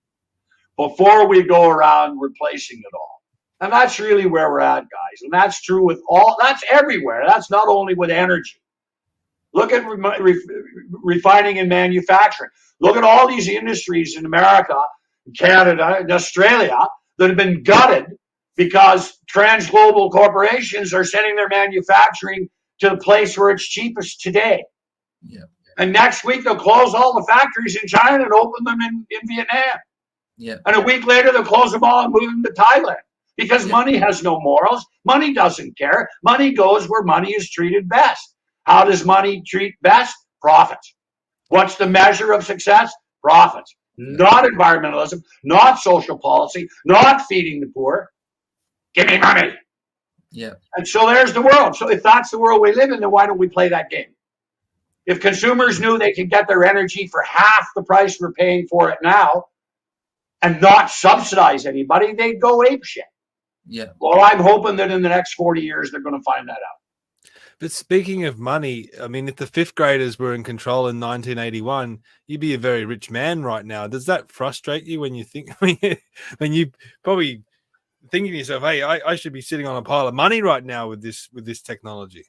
before we go around replacing it all. And that's really where we're at, guys. And that's true with that's everywhere. That's not only with energy. Look at refining and manufacturing. Look at all these industries in America, Canada, and Australia that have been gutted because transglobal corporations are sending their manufacturing to the place where it's cheapest today. Yeah. And next week they'll close all the factories in China and open them in Vietnam. Yeah. And a week later they'll close them all and move them to Thailand because money has no morals. Money doesn't care. Money goes where money is treated best. How does money treat best? Profits. What's the measure of success? Profits. Not environmentalism, not social policy, not feeding the poor. Give me money. Yeah. And so there's the world. So if that's the world we live in, then why don't we play that game? If consumers knew they could get their energy for half the price we're paying for it now and not subsidize anybody, they'd go apeshit. Yeah. Well, I'm hoping that in the next 40 years, they're going to find that out. But speaking of money, I mean, if the fifth graders were in control in 1981, you'd be a very rich man right now. Does that frustrate you when you think, when you probably thinking to yourself, hey, I should be sitting on a pile of money right now with this technology?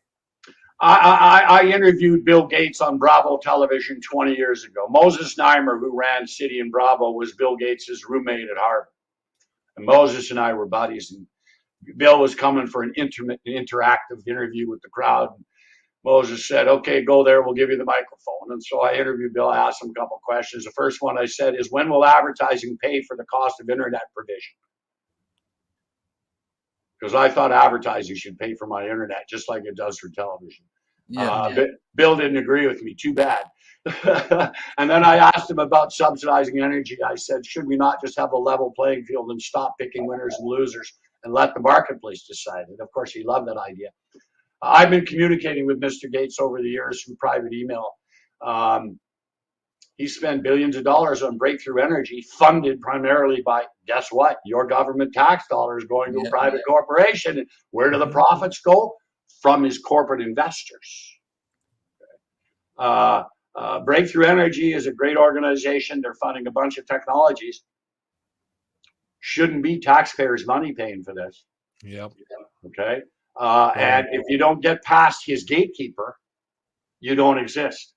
I interviewed Bill Gates on Bravo television 20 years ago. Moses Neimer, who ran City and Bravo, was Bill Gates' roommate at Harvard. And Moses and I were buddies. And Bill was coming for an interactive interview with the crowd. And Moses said, okay, go there. We'll give you the microphone. And so I interviewed Bill. I asked him a couple of questions. The first one I said is, when will advertising pay for the cost of internet provision? Because I thought advertising should pay for my internet just like it does for television. Bill didn't agree with me. Too bad. And then I asked him about subsidizing energy. I said, should we not just have a level playing field and stop picking winners and losers and let the marketplace decide it? Of course, he loved that idea. I've been communicating with Mr. Gates over the years through private email. He spent billions of dollars on breakthrough energy, funded primarily by, guess what? Your government tax dollars going to a private corporation. And where do the profits go? From his corporate investors. Breakthrough Energy is a great organization. They're funding a bunch of technologies. Shouldn't be taxpayers' money paying for this. Yep. Okay. And if you don't get past his gatekeeper, you don't exist.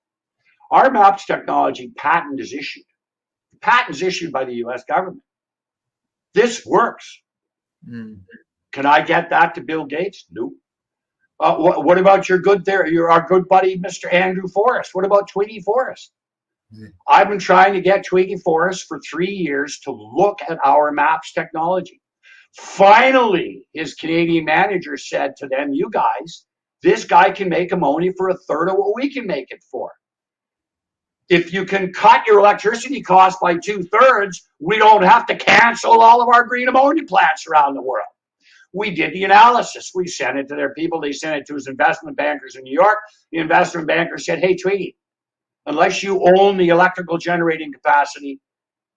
Our MAPS technology patent is issued. The patent is issued by the U.S. government. This works. Can I get that to Bill Gates? Nope. What about our good buddy, Mr. Andrew Forrest? What about Twiggy Forrest? I've been trying to get Twiggy Forrest for 3 years to look at our MAPS technology. Finally, his Canadian manager said to them, you guys, this guy can make ammonia for a third of what we can make it for. If you can cut your electricity costs by 2/3, we don't have to cancel all of our green ammonia plants around the world. We did the analysis. We sent it to their people. They sent it to his investment bankers in New York. The investment banker said, hey, Twiggy, unless you own the electrical generating capacity,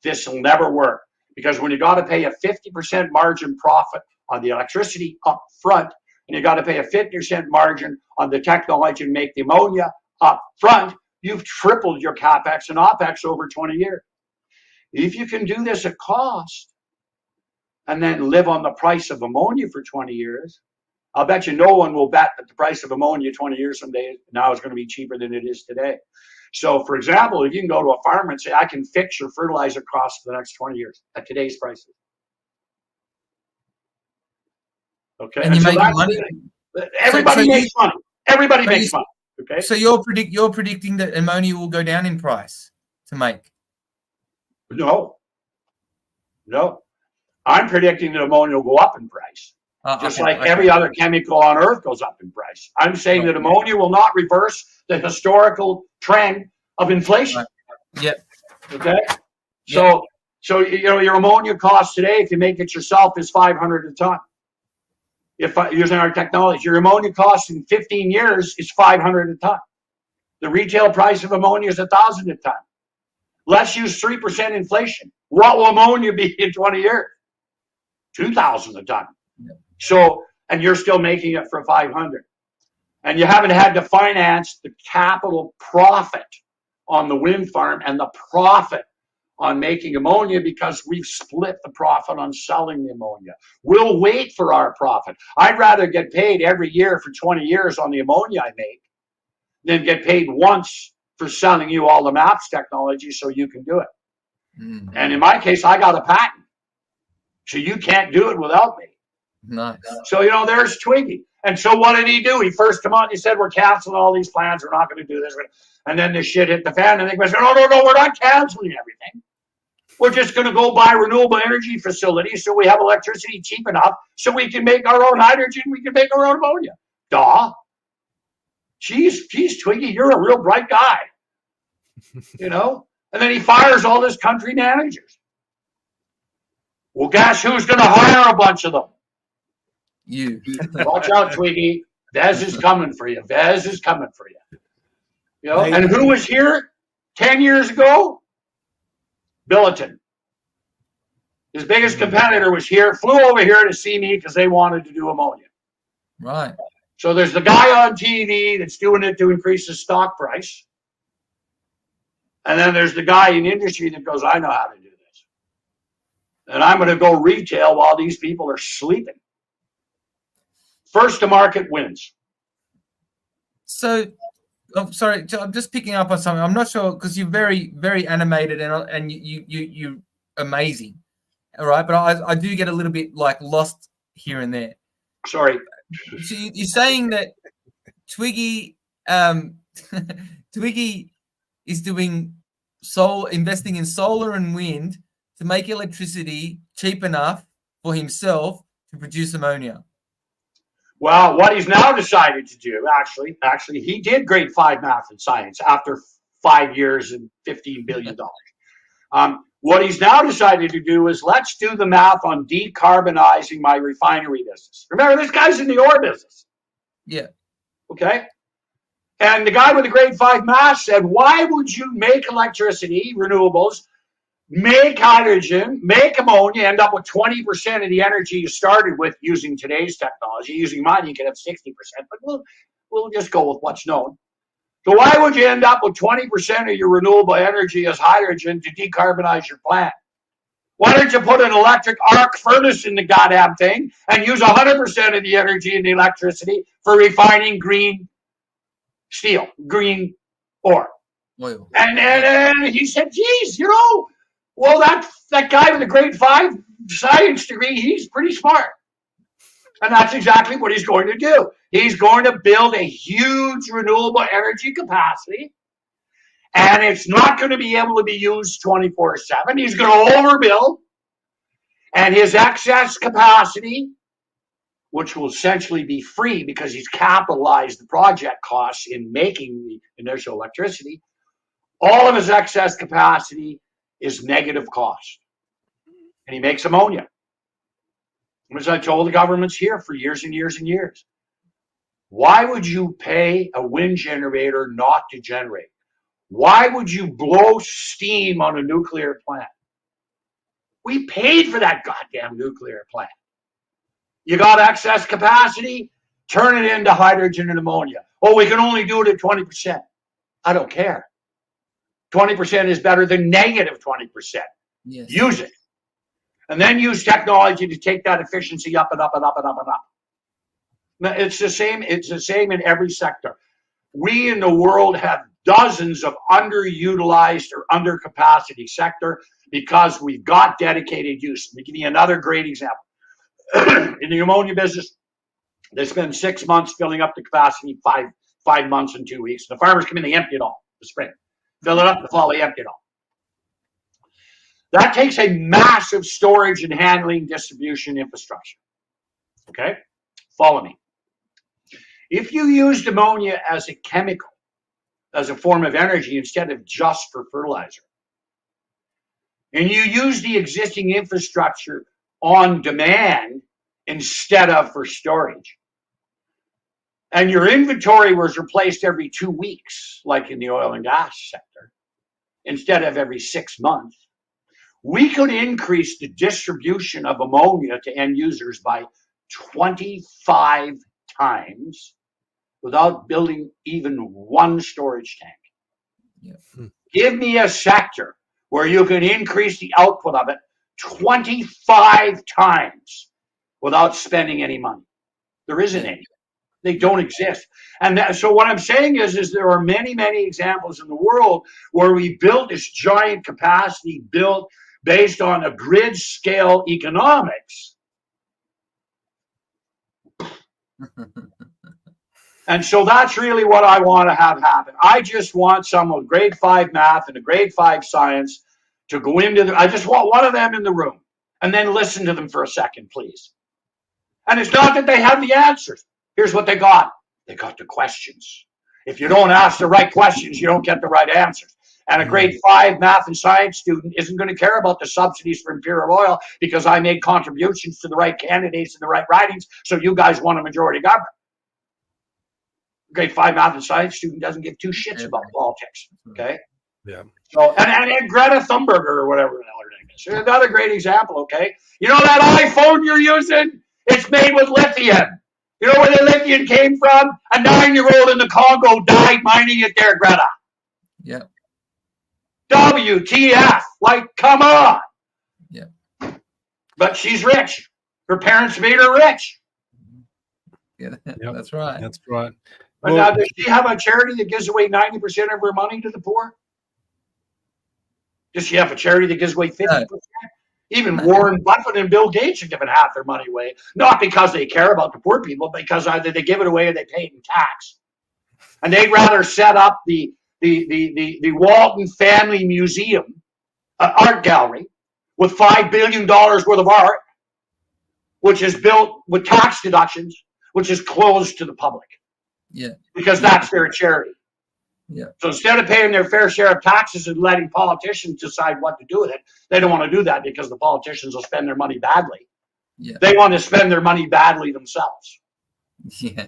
this will never work. Because when you got to pay a 50% margin profit on the electricity up front, and you got to pay a 50% margin on the technology to make the ammonia up front, you've tripled your capex and opex over 20 years. If you can do this at cost and then live on the price of ammonia for 20 years, I'll bet you no one will bet that the price of ammonia 20 years from now is going to be cheaper than it is today. So, for example, if you can go to a farmer and say, I can fix your fertilizer costs for the next 20 years at today's prices. Okay. And you make money. Everybody makes money. Everybody makes money. Okay. So you're predicting that ammonia will go down in price to make? No. I'm predicting that ammonia will go up in price. Just like every other chemical on Earth goes up in price. I'm saying that ammonia will not reverse the historical trend of inflation. Yep. Okay. So your ammonia cost today, if you make it yourself, is $500 a ton. If using our technology, your ammonia cost in 15 years is $500 a ton. The retail price of ammonia is $1,000 a ton. Let's use 3% inflation. What will ammonia be in 20 years? $2,000 a ton. Yep. So, and you're still making it for $500, and you haven't had to finance the capital profit on the wind farm and the profit on making ammonia because we've split the profit on selling the ammonia. We'll wait for our profit. I'd rather get paid every year for 20 years on the ammonia I make than get paid once for selling you all the MAPS technology so you can do it. Mm-hmm. And in my case, I got a patent, so you can't do it without me. Nice. So, there's Twiggy. And so what did he do? He first come out and he said, we're canceling all these plans. We're not going to do this. And then the shit hit the fan. And they said, no, we're not canceling everything. We're just going to go buy renewable energy facilities so we have electricity cheap enough so we can make our own hydrogen. We can make our own ammonia. Duh. Geez, Twiggy, you're a real bright guy. And then he fires all his country managers. Well, guess who's going to hire a bunch of them? You. Watch out, Twiggy. Vez is coming for you. Vez is coming for you. And who was here 10 years ago? Billiton. His biggest competitor was here, flew over here to see me because they wanted to do ammonia. Right. So there's the guy on TV that's doing it to increase his stock price. And then there's the guy in industry that goes, I know how to do this. And I'm going to go retail while these people are sleeping. First to market wins. So, I'm sorry, I'm just picking up on something. I'm not sure because you're very, very animated and you're amazing. All right, but I do get a little bit lost here and there. Sorry. So you're saying that Twiggy, Twiggy is doing investing in solar and wind to make electricity cheap enough for himself to produce ammonia. Well, what he's now decided to do, actually, he did grade 5 math and science after 5 years and $15 billion. What he's now decided to do is let's do the math on decarbonizing my refinery business. Remember, this guy's in the ore business. Yeah. Okay. And the guy with the grade 5 math said, why would you make electricity, renewables, make hydrogen, make ammonia, end up with 20% of the energy you started with using today's technology? Using mine, you can have 60%, but we'll just go with what's known. So why would you end up with 20% of your renewable energy as hydrogen to decarbonize your plant? Why don't you put an electric arc furnace in the goddamn thing and use 100% of the energy and the electricity for refining green steel, green ore? Oil. And he said, geez, well, that guy with a grade 5 science degree, he's pretty smart. And that's exactly what he's going to do. He's going to build a huge renewable energy capacity, and it's not going to be able to be used 24/7. He's going to overbuild, and his excess capacity, which will essentially be free because he's capitalized the project costs in making the initial electricity, all of his excess capacity is negative cost. And he makes ammonia. As I told the governments here for years and years and years, why would you pay a wind generator not to generate? Why would you blow steam on a nuclear plant? We paid for that goddamn nuclear plant. You got excess capacity, Turn it into hydrogen and ammonia. Oh, we can only do it at 20%. I don't care. 20% is better than negative 20%. Yes. Use it. And then use technology to take that efficiency up and up and up and up and up. Now, it's the same in every sector. We in the world have dozens of underutilized or undercapacity sector because we've got dedicated use. Let me give you another great example. In the ammonia business, they spend 6 months filling up the capacity, five months and 2 weeks. The farmers come in, they empty it all the spring. Fill it up in the fall, they empty it all. That takes a massive storage and handling distribution infrastructure. Okay? Follow me. If you used ammonia as a chemical, as a form of energy instead of just for fertilizer, and you use the existing infrastructure on demand instead of for storage, and your inventory was replaced every 2 weeks, like in the oil and gas sector, instead of every 6 months, we could increase the distribution of ammonia to end users by 25 times without building even one storage tank. Yeah. Give me a sector where you can increase the output of it 25 times without spending any money. There isn't any. They don't exist. And so what I'm saying is there are many, many examples in the world where we built this giant capacity built based on a grid scale economics. And so that's really what I want to have happen. I just want someone with grade 5 math and a grade 5 science to go into I just want one of them in the room and then listen to them for a second, please. And it's not that they have the answers. Here's what they got. They got the questions. If you don't ask the right questions, you don't get the right answers. And a grade 5 math and science student isn't going to care about the subsidies for Imperial Oil because I made contributions to the right candidates and the right ridings, so you guys want a majority government. Grade 5 math and science student doesn't give two shits about politics. Okay? Yeah. So and Greta Thunberg or whatever the hell her name is. Another great example, okay? You know that iPhone you're using? It's made with lithium. You know where the lithium came from? A 9-year-old in the Congo died mining it there, Greta. Yeah. WTF? Like, come on. Yeah. But she's rich. Her parents made her rich. Yeah, that's right. That's right. But now, does she have a charity that gives away 90% of her money to the poor? Does she have a charity that gives away 50%? No. Even Warren Buffett and Bill Gates are giving half their money away, not because they care about the poor people, but because either they give it away or they pay it in tax. And they'd rather set up the Walton Family Museum, art gallery, with $5 billion worth of art, which is built with tax deductions, which is closed to the public. Yeah. Because that's their charity. Yeah. So instead of paying their fair share of taxes and letting politicians decide what to do with it, they don't want to do that because the politicians will spend their money badly. Yeah. They want to spend their money badly themselves. Yeah.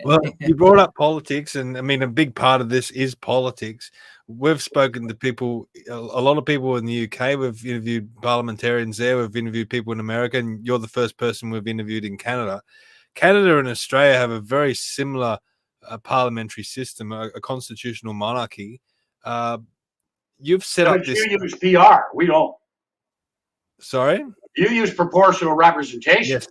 Well, you brought up politics, and I mean, a big part of this is politics. We've spoken to people, a lot of people in the UK. We've interviewed parliamentarians there. We've interviewed people in America, and you're the first person we've interviewed in Canada. Canada and Australia have a very similar parliamentary system, a constitutional monarchy. You've set up this. You use PR. We don't. Sorry? You use proportional representation. Yes.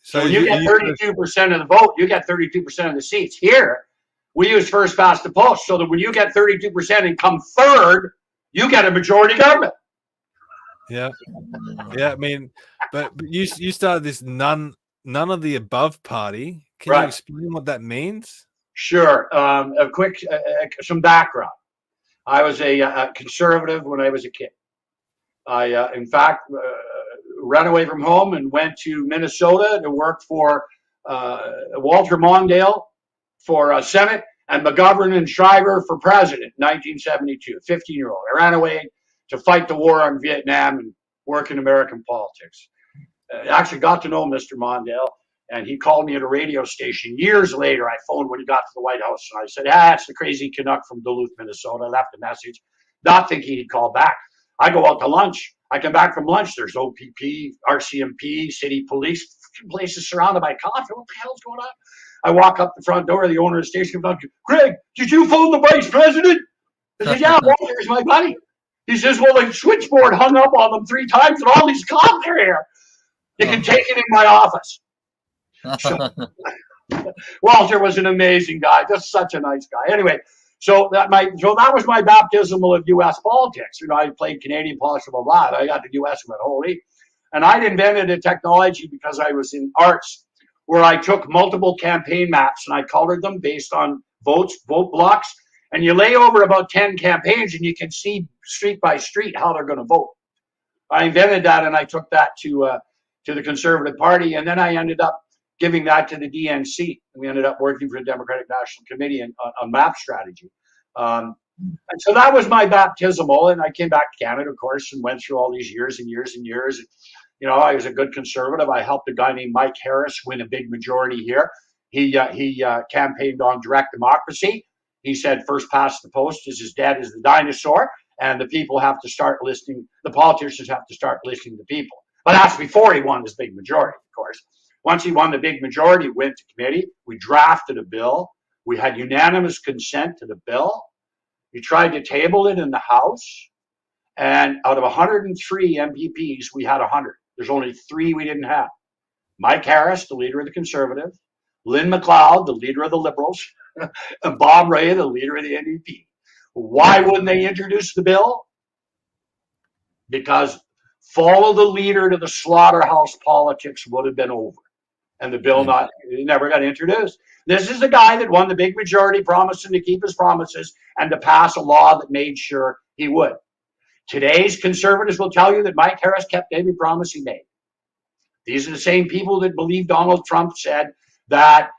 So when you get 32% of the vote, you get 32% of the seats. Here, we use first past the post, so that when you get 32% and come third, you get a majority government. Yeah. Yeah, I mean, but you started this none of the above party. Can you explain what that means? Sure. A quick, some background. I was a conservative when I was a kid. I, in fact, ran away from home and went to Minnesota to work for Walter Mondale for Senate and McGovern and Shriver for president in 1972, 15-year-old. I ran away to fight the war on Vietnam and work in American politics. I actually got to know Mr. Mondale, and he called me at a radio station. Years later, I phoned when he got to the White House, and I said, it's the crazy Canuck from Duluth, Minnesota. I left a message, not thinking he'd call back. I go out to lunch. I come back from lunch. There's OPP, RCMP, city police place is surrounded by cops. What the hell's going on? I walk up the front door of the owner of the station. Greg, did you phone the vice president? I said, yeah, Walter's my buddy. He says, well, the switchboard hung up on them 3 times and all these cops are here. You can take it in my office. So, Walter was an amazing guy, just such a nice guy. Anyway, so that was my baptismal of U.S. politics. I played Canadian politics, blah, blah, blah. I got to U.S. and went, holy. And I'd invented a technology because I was in arts where I took multiple campaign maps and I colored them based on vote blocks. And you lay over about 10 campaigns and you can see street by street how they're going to vote. I invented that and I took that to the Conservative Party. And then I ended up giving that to the DNC. We ended up working for the Democratic National Committee on map strategy. And so that was my baptismal. And I came back to Canada, of course, and went through all these years and years and years. I was a good conservative. I helped a guy named Mike Harris win a big majority here. He campaigned on direct democracy. He said first past the post is as dead as the dinosaur, and the people have to start listening. The politicians have to start listening to people. But that's before he won his big majority, of course. Once he won the big majority, went to committee. We drafted a bill. We had unanimous consent to the bill. We tried to table it in the House, and out of 103 MPPs, we had 100. There's only 3 we didn't have. Mike Harris, the leader of the Conservative, Lynn McLeod, the leader of the Liberals, and Bob Ray, the leader of the NDP. Why wouldn't they introduce the bill? Because follow the leader to the slaughterhouse politics would have been over. And the bill never got introduced. This is the guy that won the big majority, promising to keep his promises and to pass a law that made sure he would. Today's conservatives will tell you that Mike Harris kept every promise he made. These are the same people that believe Donald Trump said that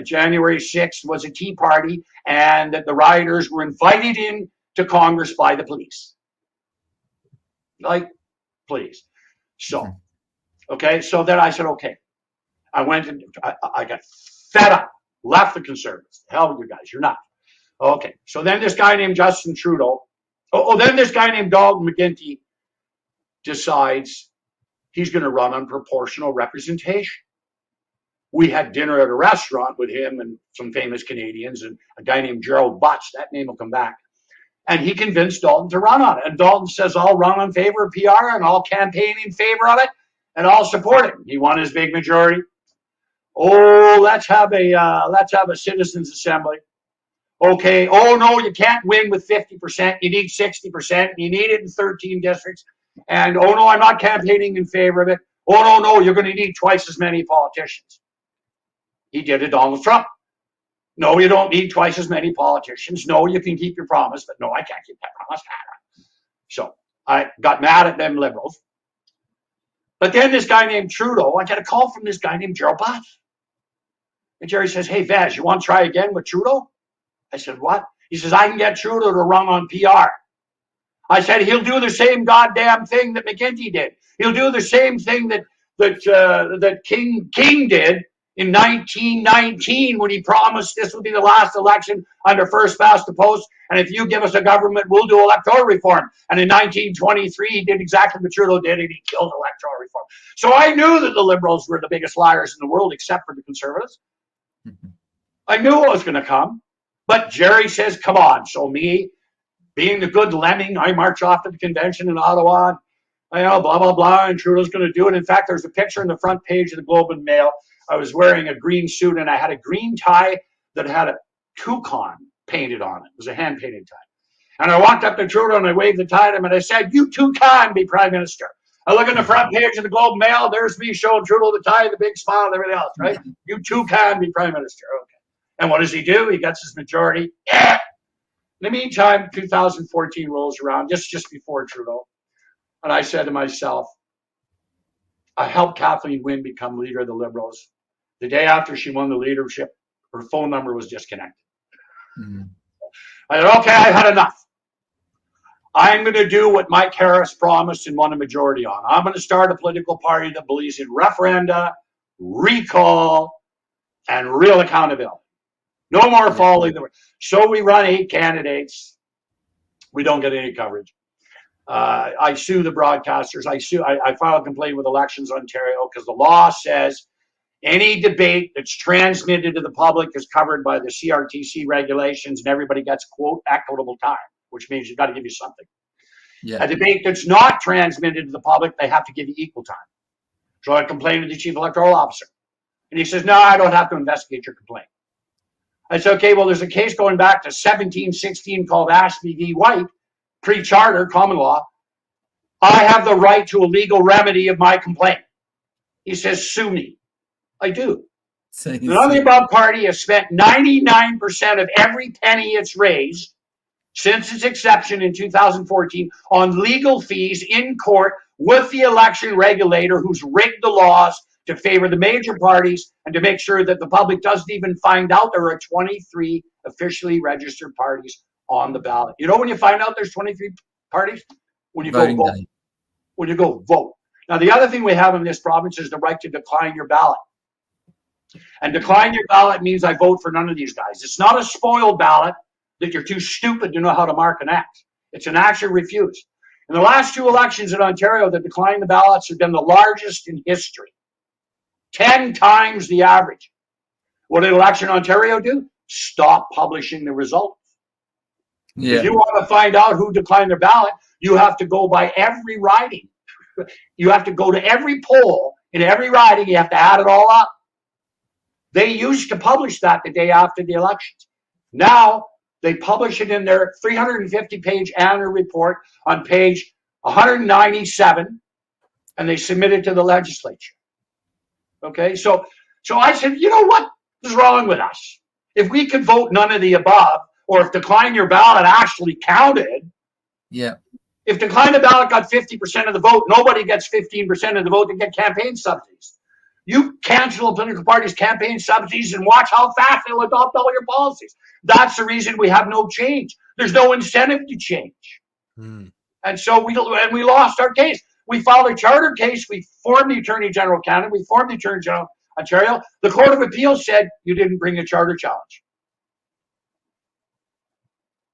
January 6th was a Tea Party and that the rioters were invited in to Congress by the police. Like, please. So, okay, so then I said, okay. I went and I got fed up, left the Conservatives. Hell with you guys, you're not. Okay, so then this guy named Justin Trudeau, then this guy named Dalton McGuinty decides he's going to run on proportional representation. We had dinner at a restaurant with him and some famous Canadians and a guy named Gerald Butts. That name will come back. And he convinced Dalton to run on it. And Dalton says, I'll run on favor of PR and I'll campaign in favor of it and I'll support it. He won his big majority. Oh, let's have a citizens assembly. Okay. Oh no, you can't win with 50%. You need 60%. You need it in 13 districts. And oh no, I'm not campaigning in favor of it. Oh no, you're going to need twice as many politicians. He did it, Donald Trump. No, you don't need twice as many politicians. No, you can keep your promise, but no, I can't keep that promise. So I got mad at them Liberals. But then this guy named Trudeau, I got a call from this guy named Gerald Butts. And Jerry says, hey, Vaz, you want to try again with Trudeau? I said, what? He says, I can get Trudeau to run on PR. I said, he'll do the same goddamn thing that McGuinty did. He'll do the same thing that King did in 1919 when he promised this would be the last election under first past the post. And if you give us a government, we'll do electoral reform. And in 1923, he did exactly what Trudeau did, and he killed electoral reform. So I knew that the Liberals were the biggest liars in the world, except for the Conservatives. I knew it was going to come. But Jerry says, come on. So me, being the good lemming, I march off to the convention in Ottawa. Blah, blah, blah, and Trudeau's going to do it. In fact, there's a picture in the front page of the Globe and Mail. I was wearing a green suit, and I had a green tie that had a toucan painted on it. It was a hand-painted tie. And I walked up to Trudeau, and I waved the tie at him, and I said, you toucan be Prime Minister. I look at the front page of the Globe and Mail. There's me showing Trudeau the tie, the big smile, and everything else, right? You toucan be Prime Minister. Okay. And what does he do? He gets his majority. Yeah. In the meantime, 2014 rolls around, just before Trudeau. And I said to myself, I helped Kathleen Wynne become leader of the Liberals. The day after she won the leadership, her phone number was disconnected. I said, okay, I've had enough. I'm going to do what Mike Harris promised and won a majority on. I'm going to start a political party that believes in referenda, recall, and real accountability. No more following the. So we run 8 candidates. We don't get any coverage. I sue the broadcasters. I file a complaint with Elections Ontario because the law says any debate that's transmitted to the public is covered by the CRTC regulations, and everybody gets, quote, equitable time, which means you've got to give you something. Yeah. A debate that's not transmitted to the public, they have to give you equal time. So I complained to the chief electoral officer. And he says, no, I don't have to investigate your complaint. I said, okay, well, there's a case going back to 1716 called Ashby v. White, pre-charter, common law. I have the right to a legal remedy of my complaint. He says, sue me. I do. The None Above Party has spent 99% of every penny it's raised since its inception in 2014 on legal fees in court with the election regulator who's rigged the laws to favor the major parties and to make sure that the public doesn't even find out there are 23 officially registered parties on the ballot. You know when you find out there's 23 parties? When you go vote. When you go vote. Now, the other thing we have in this province is the right to decline your ballot. And decline your ballot means I vote for none of these guys. It's not a spoiled ballot that you're too stupid to know how to mark an X. It's an action refuse. In the last 2 elections in Ontario, the decline in the ballots have been the largest in history. 10 times the average. What did Election Ontario do? Stop publishing the results. Yeah. If you want to find out who declined their ballot, you have to go by every riding. You have to go to every poll in every riding. You have to add it all up. They used to publish that the day after the elections. Now they publish it in their 350-page annual report on page 197, and they submit it to the legislature. Okay, so I said, you know what is wrong with us? If we could vote none of the above, or if decline your ballot actually counted, yeah. If decline the ballot got 50% of the vote, nobody gets 15% of the vote to get campaign subsidies. You cancel a political party's campaign subsidies and watch how fast they'll adopt all your policies. That's the reason we have no change. There's no incentive to change. And so we lost our case. We filed a charter case. We formed the Attorney General of Canada. We formed the Attorney General of Ontario. The Court of Appeal said you didn't bring a charter challenge.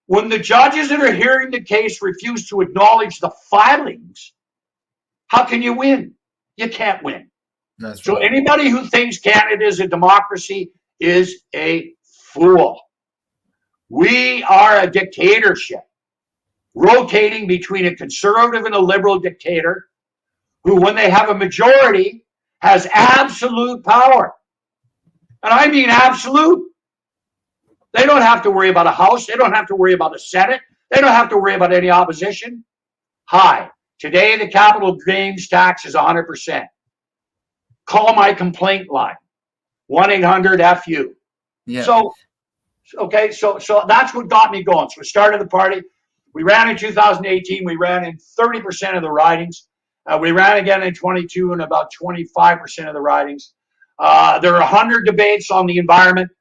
When the judges that are hearing the case refuse to acknowledge the filings, how can you win? You can't win. That's so right. Anybody who thinks Canada is a democracy is a fool. We are a dictatorship, rotating between a conservative and a liberal dictator who, when they have a majority, has absolute power. And I mean absolute. They don't have to worry about a House. They don't have to worry about a Senate. They don't have to worry about any opposition. Hi, today the capital gains tax is 100%. Call my complaint line, 1-800-FU. Yeah. So that's what got me going. So we started the party. We ran in 2018. We ran in 30% of the ridings. We ran again in 22 in about 25% of the ridings. There are 100 debates on the environment.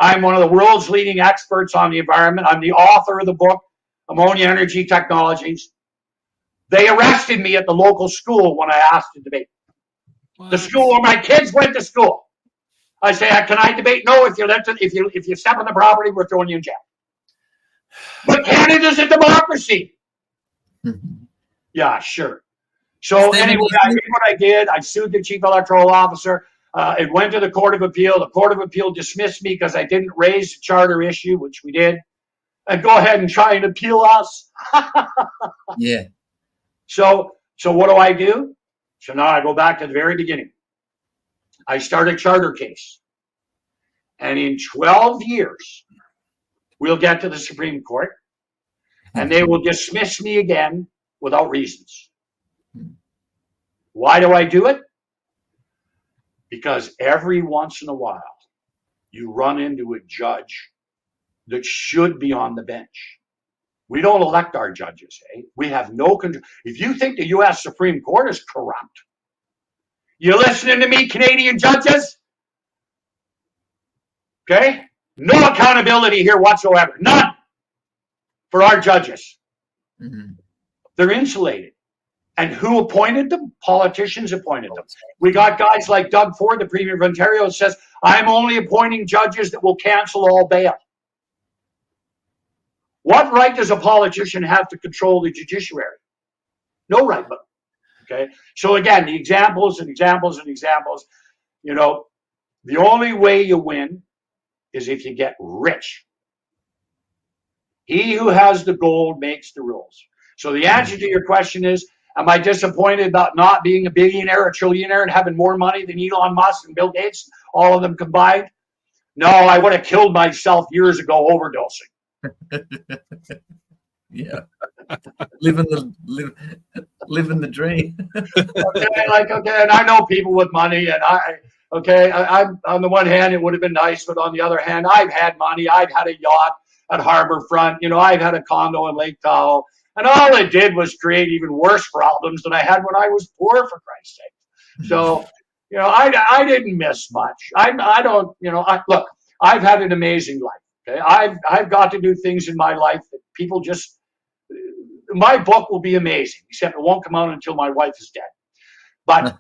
I'm one of the world's leading experts on the environment. I'm the author of the book, Ammonia Energy Technologies. They arrested me at the local school when I asked to debate. Wow. The school where my kids went to school. I say, can I debate? No, if you step on the property, we're throwing you in jail. But Canada's a democracy. Yeah, sure. So anyway, I did what I did. I sued the chief electoral officer. It went to the Court of Appeal. The Court of Appeal dismissed me because I didn't raise the charter issue, which we did. And go ahead and try and appeal us. Yeah. So what do? So now I go back to the very beginning. I start a charter case. And in 12 years, we'll get to the Supreme Court. And they will dismiss me again without reasons. Why do I do it? Because every once in a while, you run into a judge that should be on the bench. We don't elect our judges, eh? We have no control. If you think the U.S. Supreme Court is corrupt, you listening to me, Canadian judges? Okay? No accountability here whatsoever. None for our judges. Mm-hmm. They're insulated. And who appointed them? Politicians appointed them. We got guys like Doug Ford, the Premier of Ontario, says, I'm only appointing judges that will cancel all bail. What right does a politician have to control the judiciary? No right button. Okay. So again, the examples and examples and examples, you know, the only way you win is if you get rich. He who has the gold makes the rules. So the answer to your question is, am I disappointed about not being a billionaire, a trillionaire, and having more money than Elon Musk and Bill Gates, all of them combined? No, I would have killed myself years ago overdosing. Yeah. living the dream. Okay, and I know people with money, and I'm on the one hand, it would have been nice, but on the other hand, I've had money. I've had a yacht at Harborfront. You know, I've had a condo in Lake Tahoe, and all it did was create even worse problems than I had when I was poor, for Christ's sake. So, you know, I didn't miss much. I don't, you know, look, I've had an amazing life. Okay, I've got to do things in my life that people just. My book will be amazing, except it won't come out until my wife is dead. But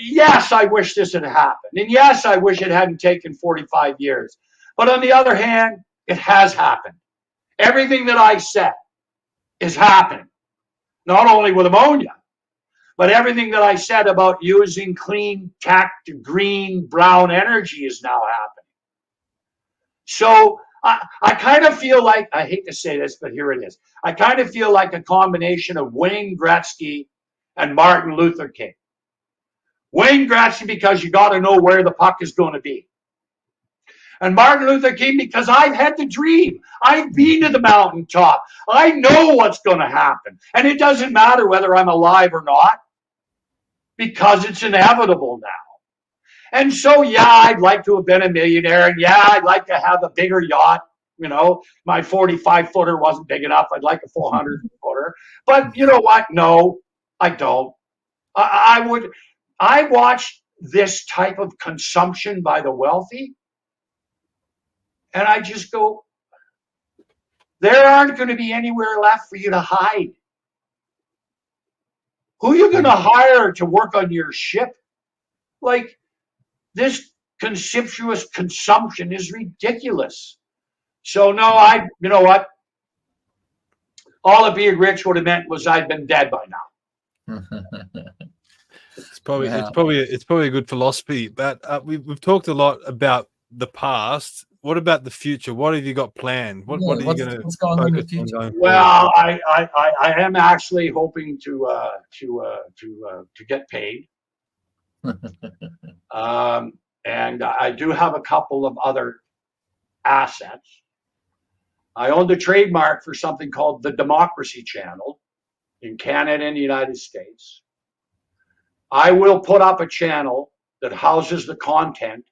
yes, I wish this had happened. And yes, I wish it hadn't taken 45 years. But on the other hand, it has happened. Everything that I said is happening. Not only with ammonia, but everything that I said about using clean tech to green, brown energy is now happening. So I kind of feel like, I hate to say this, but here it is. I kind of feel like a combination of Wayne Gretzky and Martin Luther King. Wayne Gretzky, because you got to know where the puck is going to be. And Martin Luther King, because I've had the dream. I've been to the mountaintop. I know what's going to happen. And it doesn't matter whether I'm alive or not, because it's inevitable now. And so, yeah, I'd like to have been a millionaire. And yeah, I'd like to have a bigger yacht. You know, my 45-footer wasn't big enough. I'd like a 400-footer. But you know what? No, I don't. I watch this type of consumption by the wealthy. And I just go, there aren't going to be anywhere left for you to hide. Who are you going to hire to work on your ship? Like, this conspicuous consumption is ridiculous. So no, you know what? All of being rich would have meant was I'd been dead by now. It's probably a good philosophy. But we've talked a lot about the past. What about the future? What have you got planned? What are you going to focus on going forward? Well, I am actually hoping to get paid. And I do have a couple of other assets. I own the trademark for something called the Democracy Channel in Canada and the United States. I will put up a channel that houses the content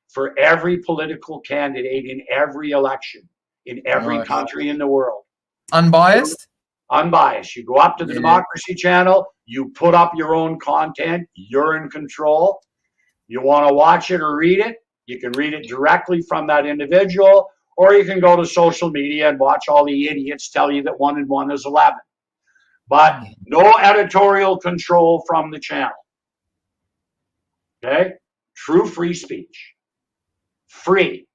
for every political candidate in every election, in every country in the world. Unbiased? Unbiased. You go up to the Democracy Channel, you put up your own content, you're in control. You want to watch it or read it, you can read it directly from that individual, or you can go to social media and watch all the idiots tell you that 1 and 1 is 11. But no editorial control from the channel. Okay? True free speech. Free.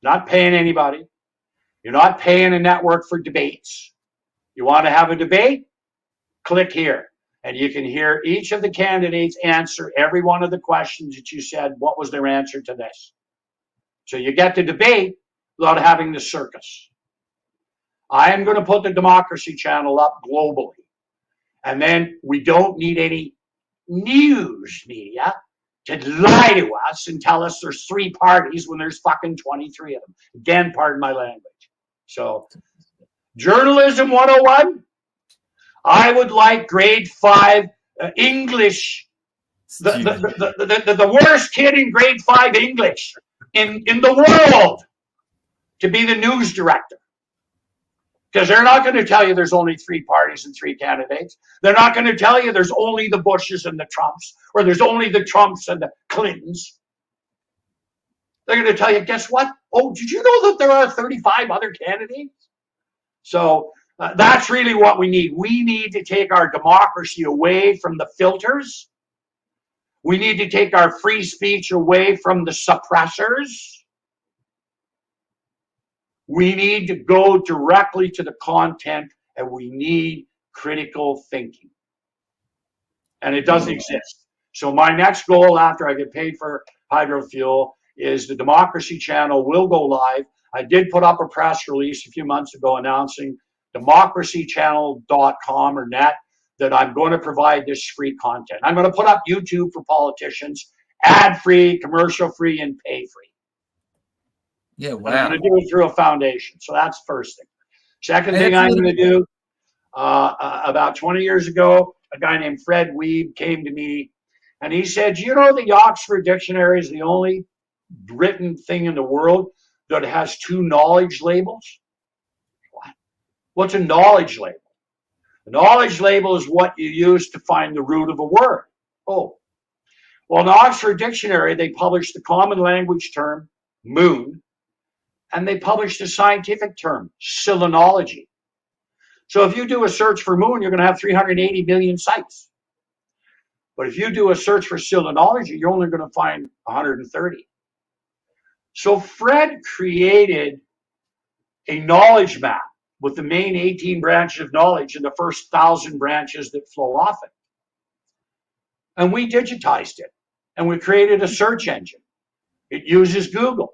Not paying anybody. You're not paying a network for debates. You want to have a debate? Click here. And you can hear each of the candidates answer every one of the questions that you said, what was their answer to this? So you get to debate without having the circus. I am going to put the Democracy Channel up globally. And then we don't need any news media to lie to us and tell us there's 3 parties when there's fucking 23 of them. Again, pardon my language. So, Journalism 101. I would like grade 5 English, the worst kid in grade 5 English in the world to be the news director. Because they're not going to tell you there's only 3 parties and 3 candidates. They're not going to tell you there's only the Bushes and the Trumps, or there's only the Trumps and the Clintons. They're going to tell you, guess what? Oh, did you know that there are 35 other candidates? So that's really what we need. We need to take our democracy away from the filters. We need to take our free speech away from the suppressors. We need to go directly to the content and we need critical thinking. And it doesn't exist. So my next goal after I get paid for Hydrofuel is the Democracy Channel will go live. I did put up a press release a few months ago announcing democracychannel.com or net that I'm going to provide this free content. I'm going to put up YouTube for politicians, ad-free, commercial-free, and pay-free. Yeah, wow. And I'm going to do it through a foundation. So that's the first thing. Second thing I'm going to do, about 20 years ago, a guy named Fred Weeb came to me and he said, you know, the Oxford Dictionary is the only written thing in the world that has 2 knowledge labels? What? What's a knowledge label? A knowledge label is what you use to find the root of a word. Oh. Well, in the Oxford Dictionary, they published the common language term, moon, and they published the scientific term, selenology. So if you do a search for moon, you're going to have 380 million sites. But if you do a search for selenology, you're only going to find 130. So Fred created a knowledge map with the main 18 branches of knowledge and the first 1,000 branches that flow off it. And we digitized it. And we created a search engine. It uses Google.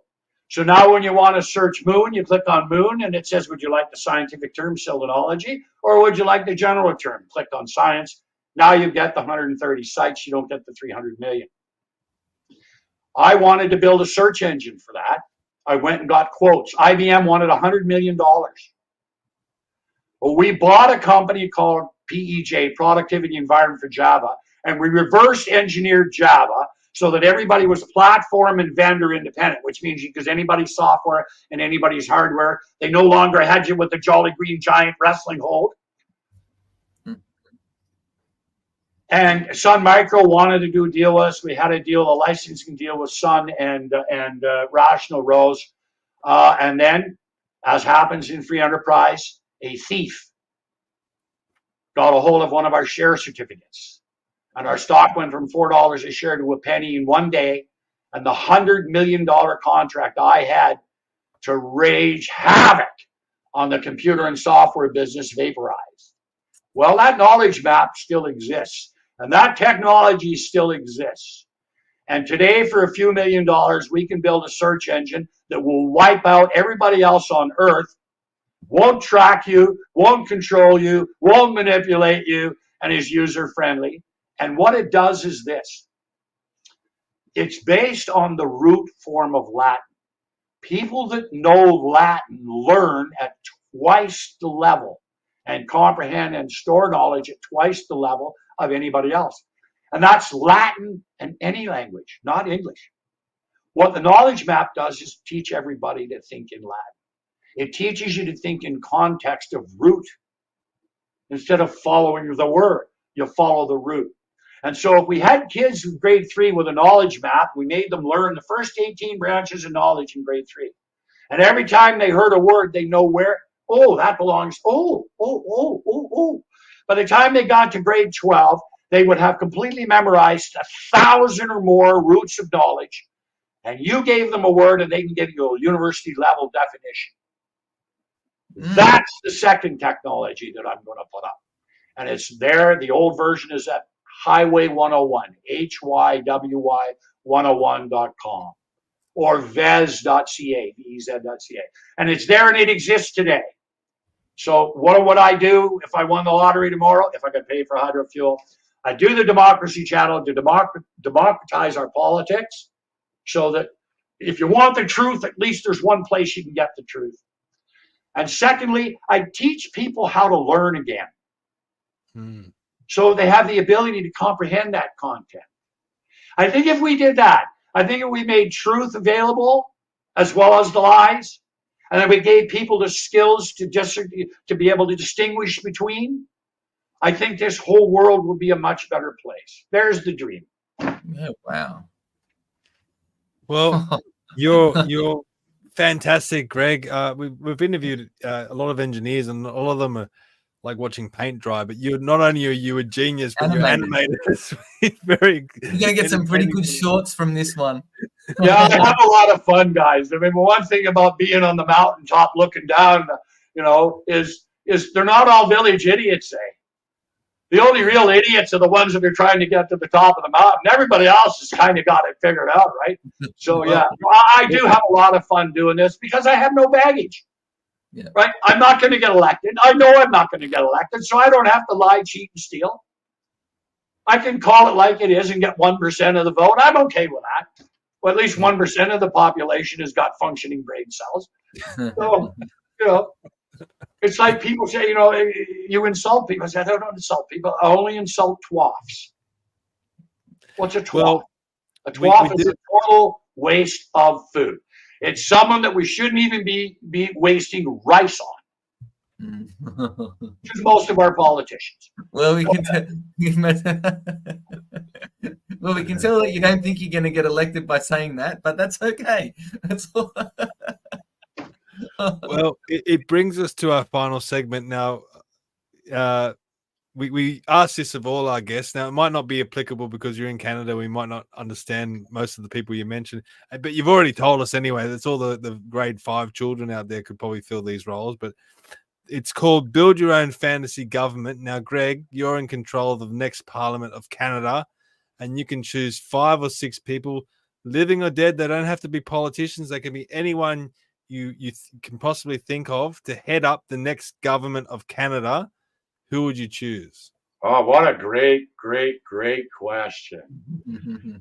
So now when you want to search moon, you click on moon and it says, would you like the scientific term selenology or would you like the general term? Click on science. Now you get the 130 sites. You don't get the 300 million. I wanted to build a search engine for that. I went and got quotes. IBM wanted $100 million. Well, we bought a company called PEJ, Productivity Environment for Java, and we reverse engineered Java so that everybody was platform and vendor independent, which means because anybody's software and anybody's hardware, they no longer had you with the Jolly Green Giant wrestling hold. And Sun Micro wanted to do a deal with us. We had a deal, a licensing deal with Sun and Rational Rose. And then, as happens in free enterprise, a thief got a hold of one of our share certificates. And our stock went from $4 a share to a penny in one day. And the $100 million contract I had to rage havoc on the computer and software business vaporized. Well, that knowledge map still exists. And that technology still exists. And today, for a few $1 million, we can build a search engine that will wipe out everybody else on Earth, won't track you, won't control you, won't manipulate you, and is user-friendly. And what it does is this. It's based on the root form of Latin. People that know Latin learn at twice the level and comprehend and store knowledge at twice the level of anybody else. And that's Latin and any language, not English. What the knowledge map does is teach everybody to think in Latin. It teaches you to think in context of root. Instead of following the word, you follow the root. And so if we had kids in grade 3 with a knowledge map, we made them learn the first 18 branches of knowledge in grade 3. And every time they heard a word, they know where, oh, that belongs, oh. By the time they got to grade 12, they would have completely memorized 1,000 or more roots of knowledge. And you gave them a word and they can give you a university level definition. That's the second technology that I'm going to put up. And it's there. The old version is at Highway 101, HYWY101.com or vez.ca, VEZ.ca. And it's there and it exists today. So what would I do if I won the lottery tomorrow, if I could pay for Hydrofuel? I do the Democracy Channel to democratize our politics so that if you want the truth, at least there's one place you can get the truth. And secondly, I teach people how to learn again. So they have the ability to comprehend that content. I think if we did that, I think if we made truth available as well as the lies, and then we gave people the skills to be able to distinguish between, I think this whole world would be a much better place. There's the dream. Yeah, wow. Well, you're fantastic, Greg. We've interviewed a lot of engineers, and all of them are like watching paint dry. But you're not only are you a genius, but you're animated. Very. You're gonna get some pretty good shorts from this one. Yeah, I have a lot of fun, guys. I mean, one thing about being on the mountaintop looking down, is is they're not all village idiots, eh? The only real idiots are the ones that are trying to get to the top of the mountain. Everybody else has kind of got it figured out, right? So yeah, I do have a lot of fun doing this because I have no baggage. Yeah. Right? I'm not going to get elected. I know I'm not going to get elected, so I don't have to lie, cheat, and steal. I can call it like it is and get 1% of the vote. I'm okay with that. Well, at least 1% of the population has got functioning brain cells. So, you know, it's like people say, you know, you insult people. I say, I don't insult people. I only insult twaffs. What's a twaff? Well, a twaff is a total waste of food. It's someone that we shouldn't even be wasting rice on. Which is most of our politicians. Well, we can well, we can tell that you don't think you're going to get elected by saying that, but that's okay. That's all. Well, it brings us to our final segment now. We ask this of all our guests. Now, it might not be applicable because you're in Canada. We might not understand most of the people you mentioned, but you've already told us anyway. That's all the grade 5 children out there could probably fill these roles, but it's called Build Your Own Fantasy Government. Now, Greg, you're in control of the next Parliament of Canada, and you can choose 5 or 6 people, living or dead. They don't have to be politicians. They can be anyone you can possibly think of to head up the next government of Canada. Who would you choose? Oh, what a great question.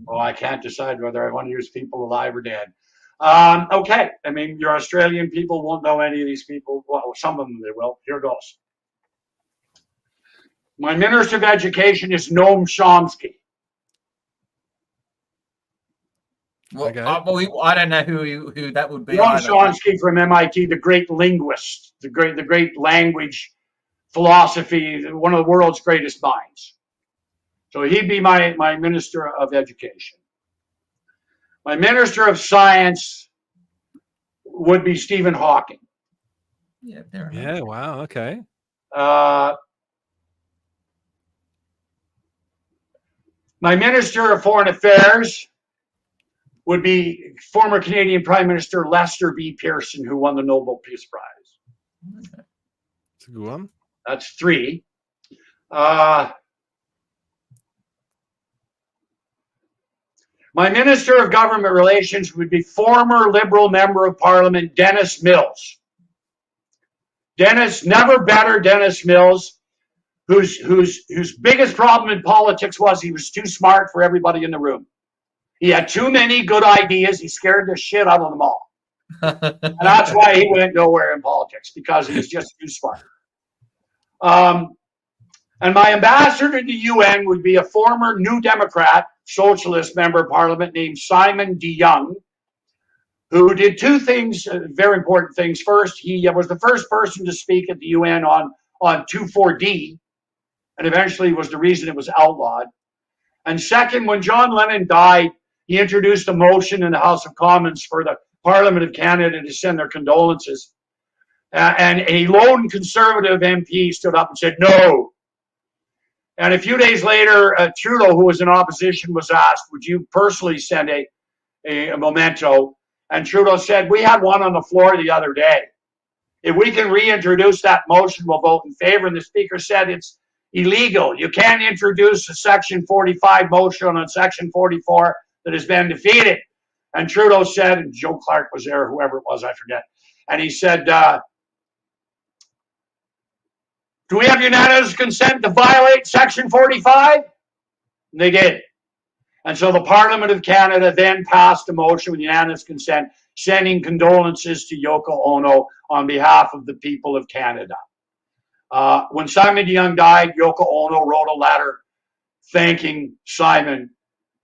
Oh, I can't decide whether I want to use people alive or dead. Okay. I mean, your Australian people won't know any of these people. Well, some of them they will. Here goes. My Minister of Education is Noam Chomsky. Well, okay. I don't know who that would be. Noam Chomsky from MIT, the great linguist, the great language philosophy, one of the world's greatest minds. So he'd be my Minister of Education. My Minister of Science would be Stephen Hawking. Yeah, fair enough. Yeah, wow, okay. My Minister of Foreign Affairs would be former Canadian Prime Minister Lester B. Pearson, who won the Nobel Peace Prize. Okay. That's a good one. That's 3. My Minister of Government Relations would be former Liberal Member of Parliament Dennis Mills. Never better Dennis Mills, whose biggest problem in politics was he was too smart for everybody in the room. He had too many good ideas. He scared the shit out of them all. And that's why he went nowhere in politics, because he was just too smart. And my ambassador to the UN would be a former New Democrat socialist member of parliament named Simon de Young, who did 2 things, very important things. First, he was the first person to speak at the UN on 2,4-D, and eventually was the reason it was outlawed. And second, when John Lennon died, he introduced a motion in the House of Commons for the Parliament of Canada to send their condolences. And a lone conservative MP stood up and said, no. And a few days later, Trudeau, who was in opposition, was asked, would you personally send a memento? And Trudeau said, we had one on the floor the other day. If we can reintroduce that motion, we'll vote in favor. And the speaker said it's illegal. You can't introduce a Section 45 motion on Section 44 that has been defeated. And Trudeau said, and Joe Clark was there, whoever it was, I forget. And he said, do we have unanimous consent to violate Section 45? And they did. And so the Parliament of Canada then passed a motion with unanimous consent, sending condolences to Yoko Ono on behalf of the people of Canada. When Simon de Young died, Yoko Ono wrote a letter thanking Simon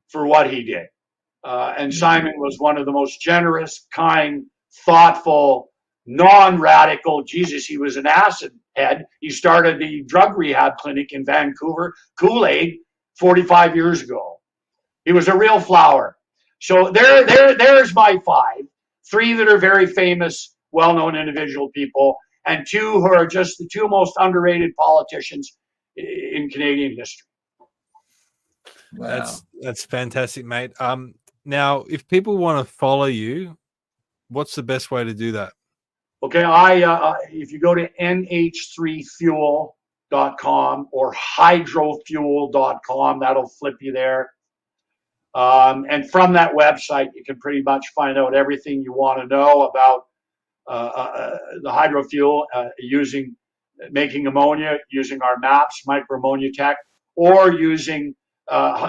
for what he did. And Simon was one of the most generous, kind, thoughtful, non-radical. Jesus, he was an acid head. He started the drug rehab clinic in Vancouver, Kool-Aid, 45 years ago. He was a real flower. So there's my 5. 3 that are very famous, well-known individual people, and 2 who are just the 2 most underrated politicians in Canadian history. Wow. That's fantastic, mate. Now, if people want to follow you, what's the best way to do that? Okay, if you go to nh3fuel.com or hydrofuel.com, that'll flip you there. And from that website, you can pretty much find out everything you want to know about the hydrofuel, making ammonia, using our MAPS, micro ammonia tech, or using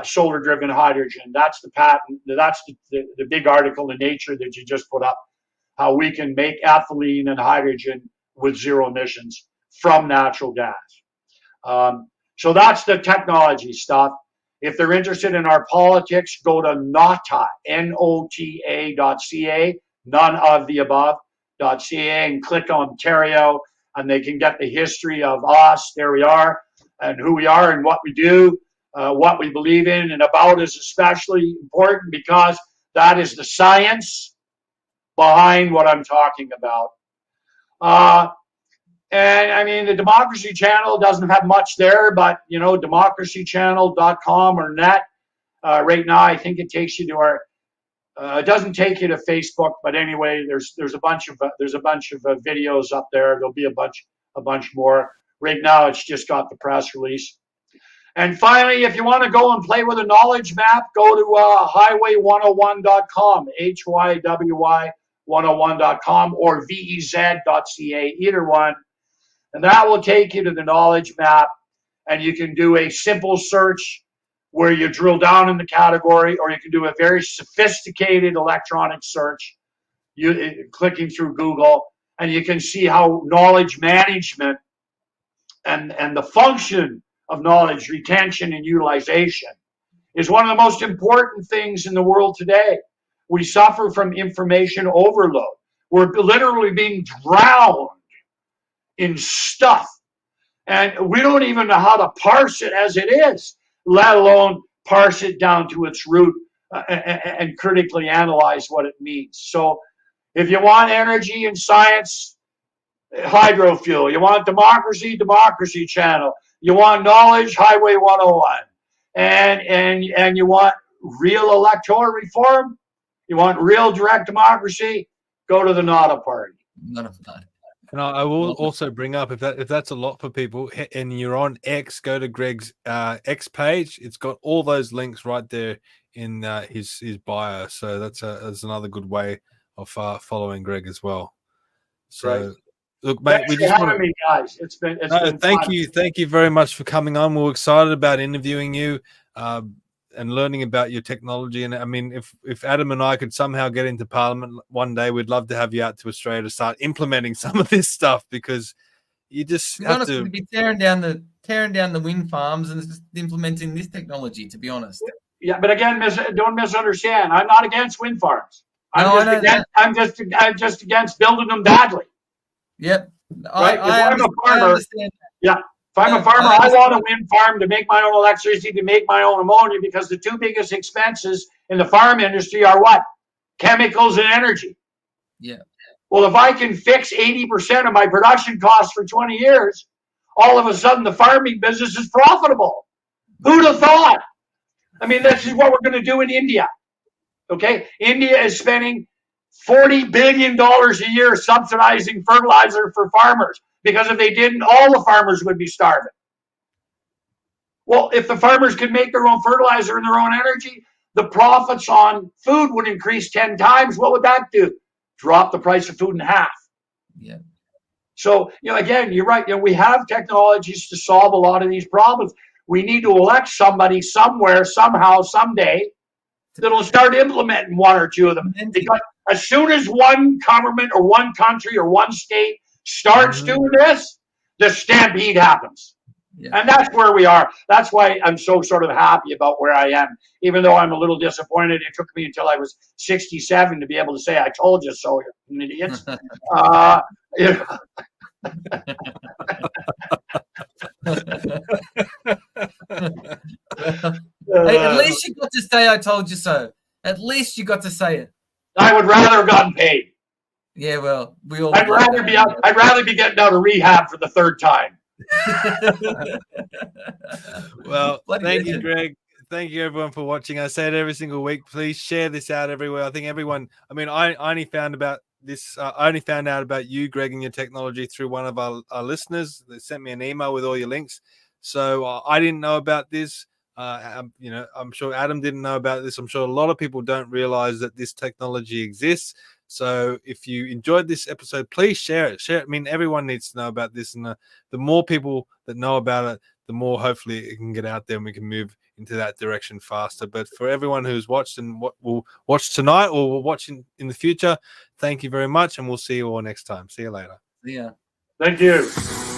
solar-driven hydrogen. That's the patent. That's the big article in Nature that you just put up, how we can make ethylene and hydrogen with zero emissions from natural gas. So that's the technology stuff. If they're interested in our politics, go to NOTA, NOTA.ca, none of the above.ca, and click Ontario, and they can get the history of us. There we are, and who we are and what we do, what we believe in, and about is especially important because that is the science behind what I'm talking about. And I mean, the Democracy Channel doesn't have much there, but you know, democracychannel.com or net. Right now, I think it takes you to our. It doesn't take you to Facebook, but anyway, there's a bunch of videos up there. There'll be a bunch more. Right now, it's just got the press release. And finally, if you want to go and play with a knowledge map, go to highway101.com, HYWY101.com, or VEZ.ca, either one. And that will take you to the knowledge map, and you can do a simple search where you drill down in the category, or you can do a very sophisticated electronic search, clicking through Google, and you can see how knowledge management and the function of knowledge retention and utilization is one of the most important things in the world today. We suffer from information overload. We're literally being drowned in stuff, and we don't even know how to parse it as it is, let alone parse it down to its root and critically analyze what it means. So if you want energy and science, Hydrofuel. You want democracy, Democracy Channel. You want knowledge, Highway 101. And you want real electoral reform, you want real direct democracy, go to the NADA party. None of that. And I will also bring up, if that's a lot for people, and you're on X, go to Greg's X page. It's got all those links right there in his bio. So that's another good way of following Greg as well. So, right. Look, mate, Thanks for having me, guys. It's been thank fun. you very much for coming on. We're excited about interviewing you and learning about your technology. And I mean, if Adam and I could somehow get into Parliament one day, we'd love to have you out to Australia to start implementing some of this stuff, because you just have to be tearing down the wind farms and just implementing this technology. To be honest, yeah, but again, don't misunderstand. I'm not against wind farms. I'm just against building them badly. Yep. Right? I understand. Yeah. If I'm a farmer, I want a wind farm to make my own electricity, to make my own ammonia, because the two biggest expenses in the farm industry are what? Chemicals and energy. Yeah. Well, if I can fix 80% of my production costs for 20 years, all of a sudden the farming business is profitable. Who'd have thought? I mean, this is what we're going to do in India. Okay? India is spending $40 billion a year subsidizing fertilizer for farmers, because if they didn't, all the farmers would be starving. Well, if the farmers could make their own fertilizer and their own energy, the profits on food would increase 10 times. What would that do? Drop the price of food in half. Yeah. So, again, you're right. We have technologies to solve a lot of these problems. We need to elect somebody somewhere, somehow, someday, that'll start implementing one or two of them. Because as soon as one government or one country or one state starts doing this, the stampede happens. Yeah. And that's where we are. That's why I'm so sort of happy about where I am, even though I'm a little disappointed. It took me until I was 67 to be able to say, I told you so, you idiots. Hey, at least you got to say I told you so. At least you got to say it. I would rather have gotten paid. Yeah, well, we all. I'd rather be getting out of rehab for the third time. Well, thank you, Greg. Thank you, everyone, for watching. I say it every single week. Please share this out everywhere. I think everyone. I mean, I only found about this. I only found out about you, Greg, and your technology through one of our listeners. They sent me an email with all your links. So I didn't know about this. You know, I'm sure Adam didn't know about this. I'm sure a lot of people don't realize that this technology exists. So if you enjoyed this episode, please share it. Share it. I mean, everyone needs to know about this, and the more people that know about it, the more hopefully it can get out there and we can move into that direction faster. But for everyone who's watched and will watch tonight or will watch in the future, thank you very much, and we'll see you all next time. See you later. Yeah. Thank you.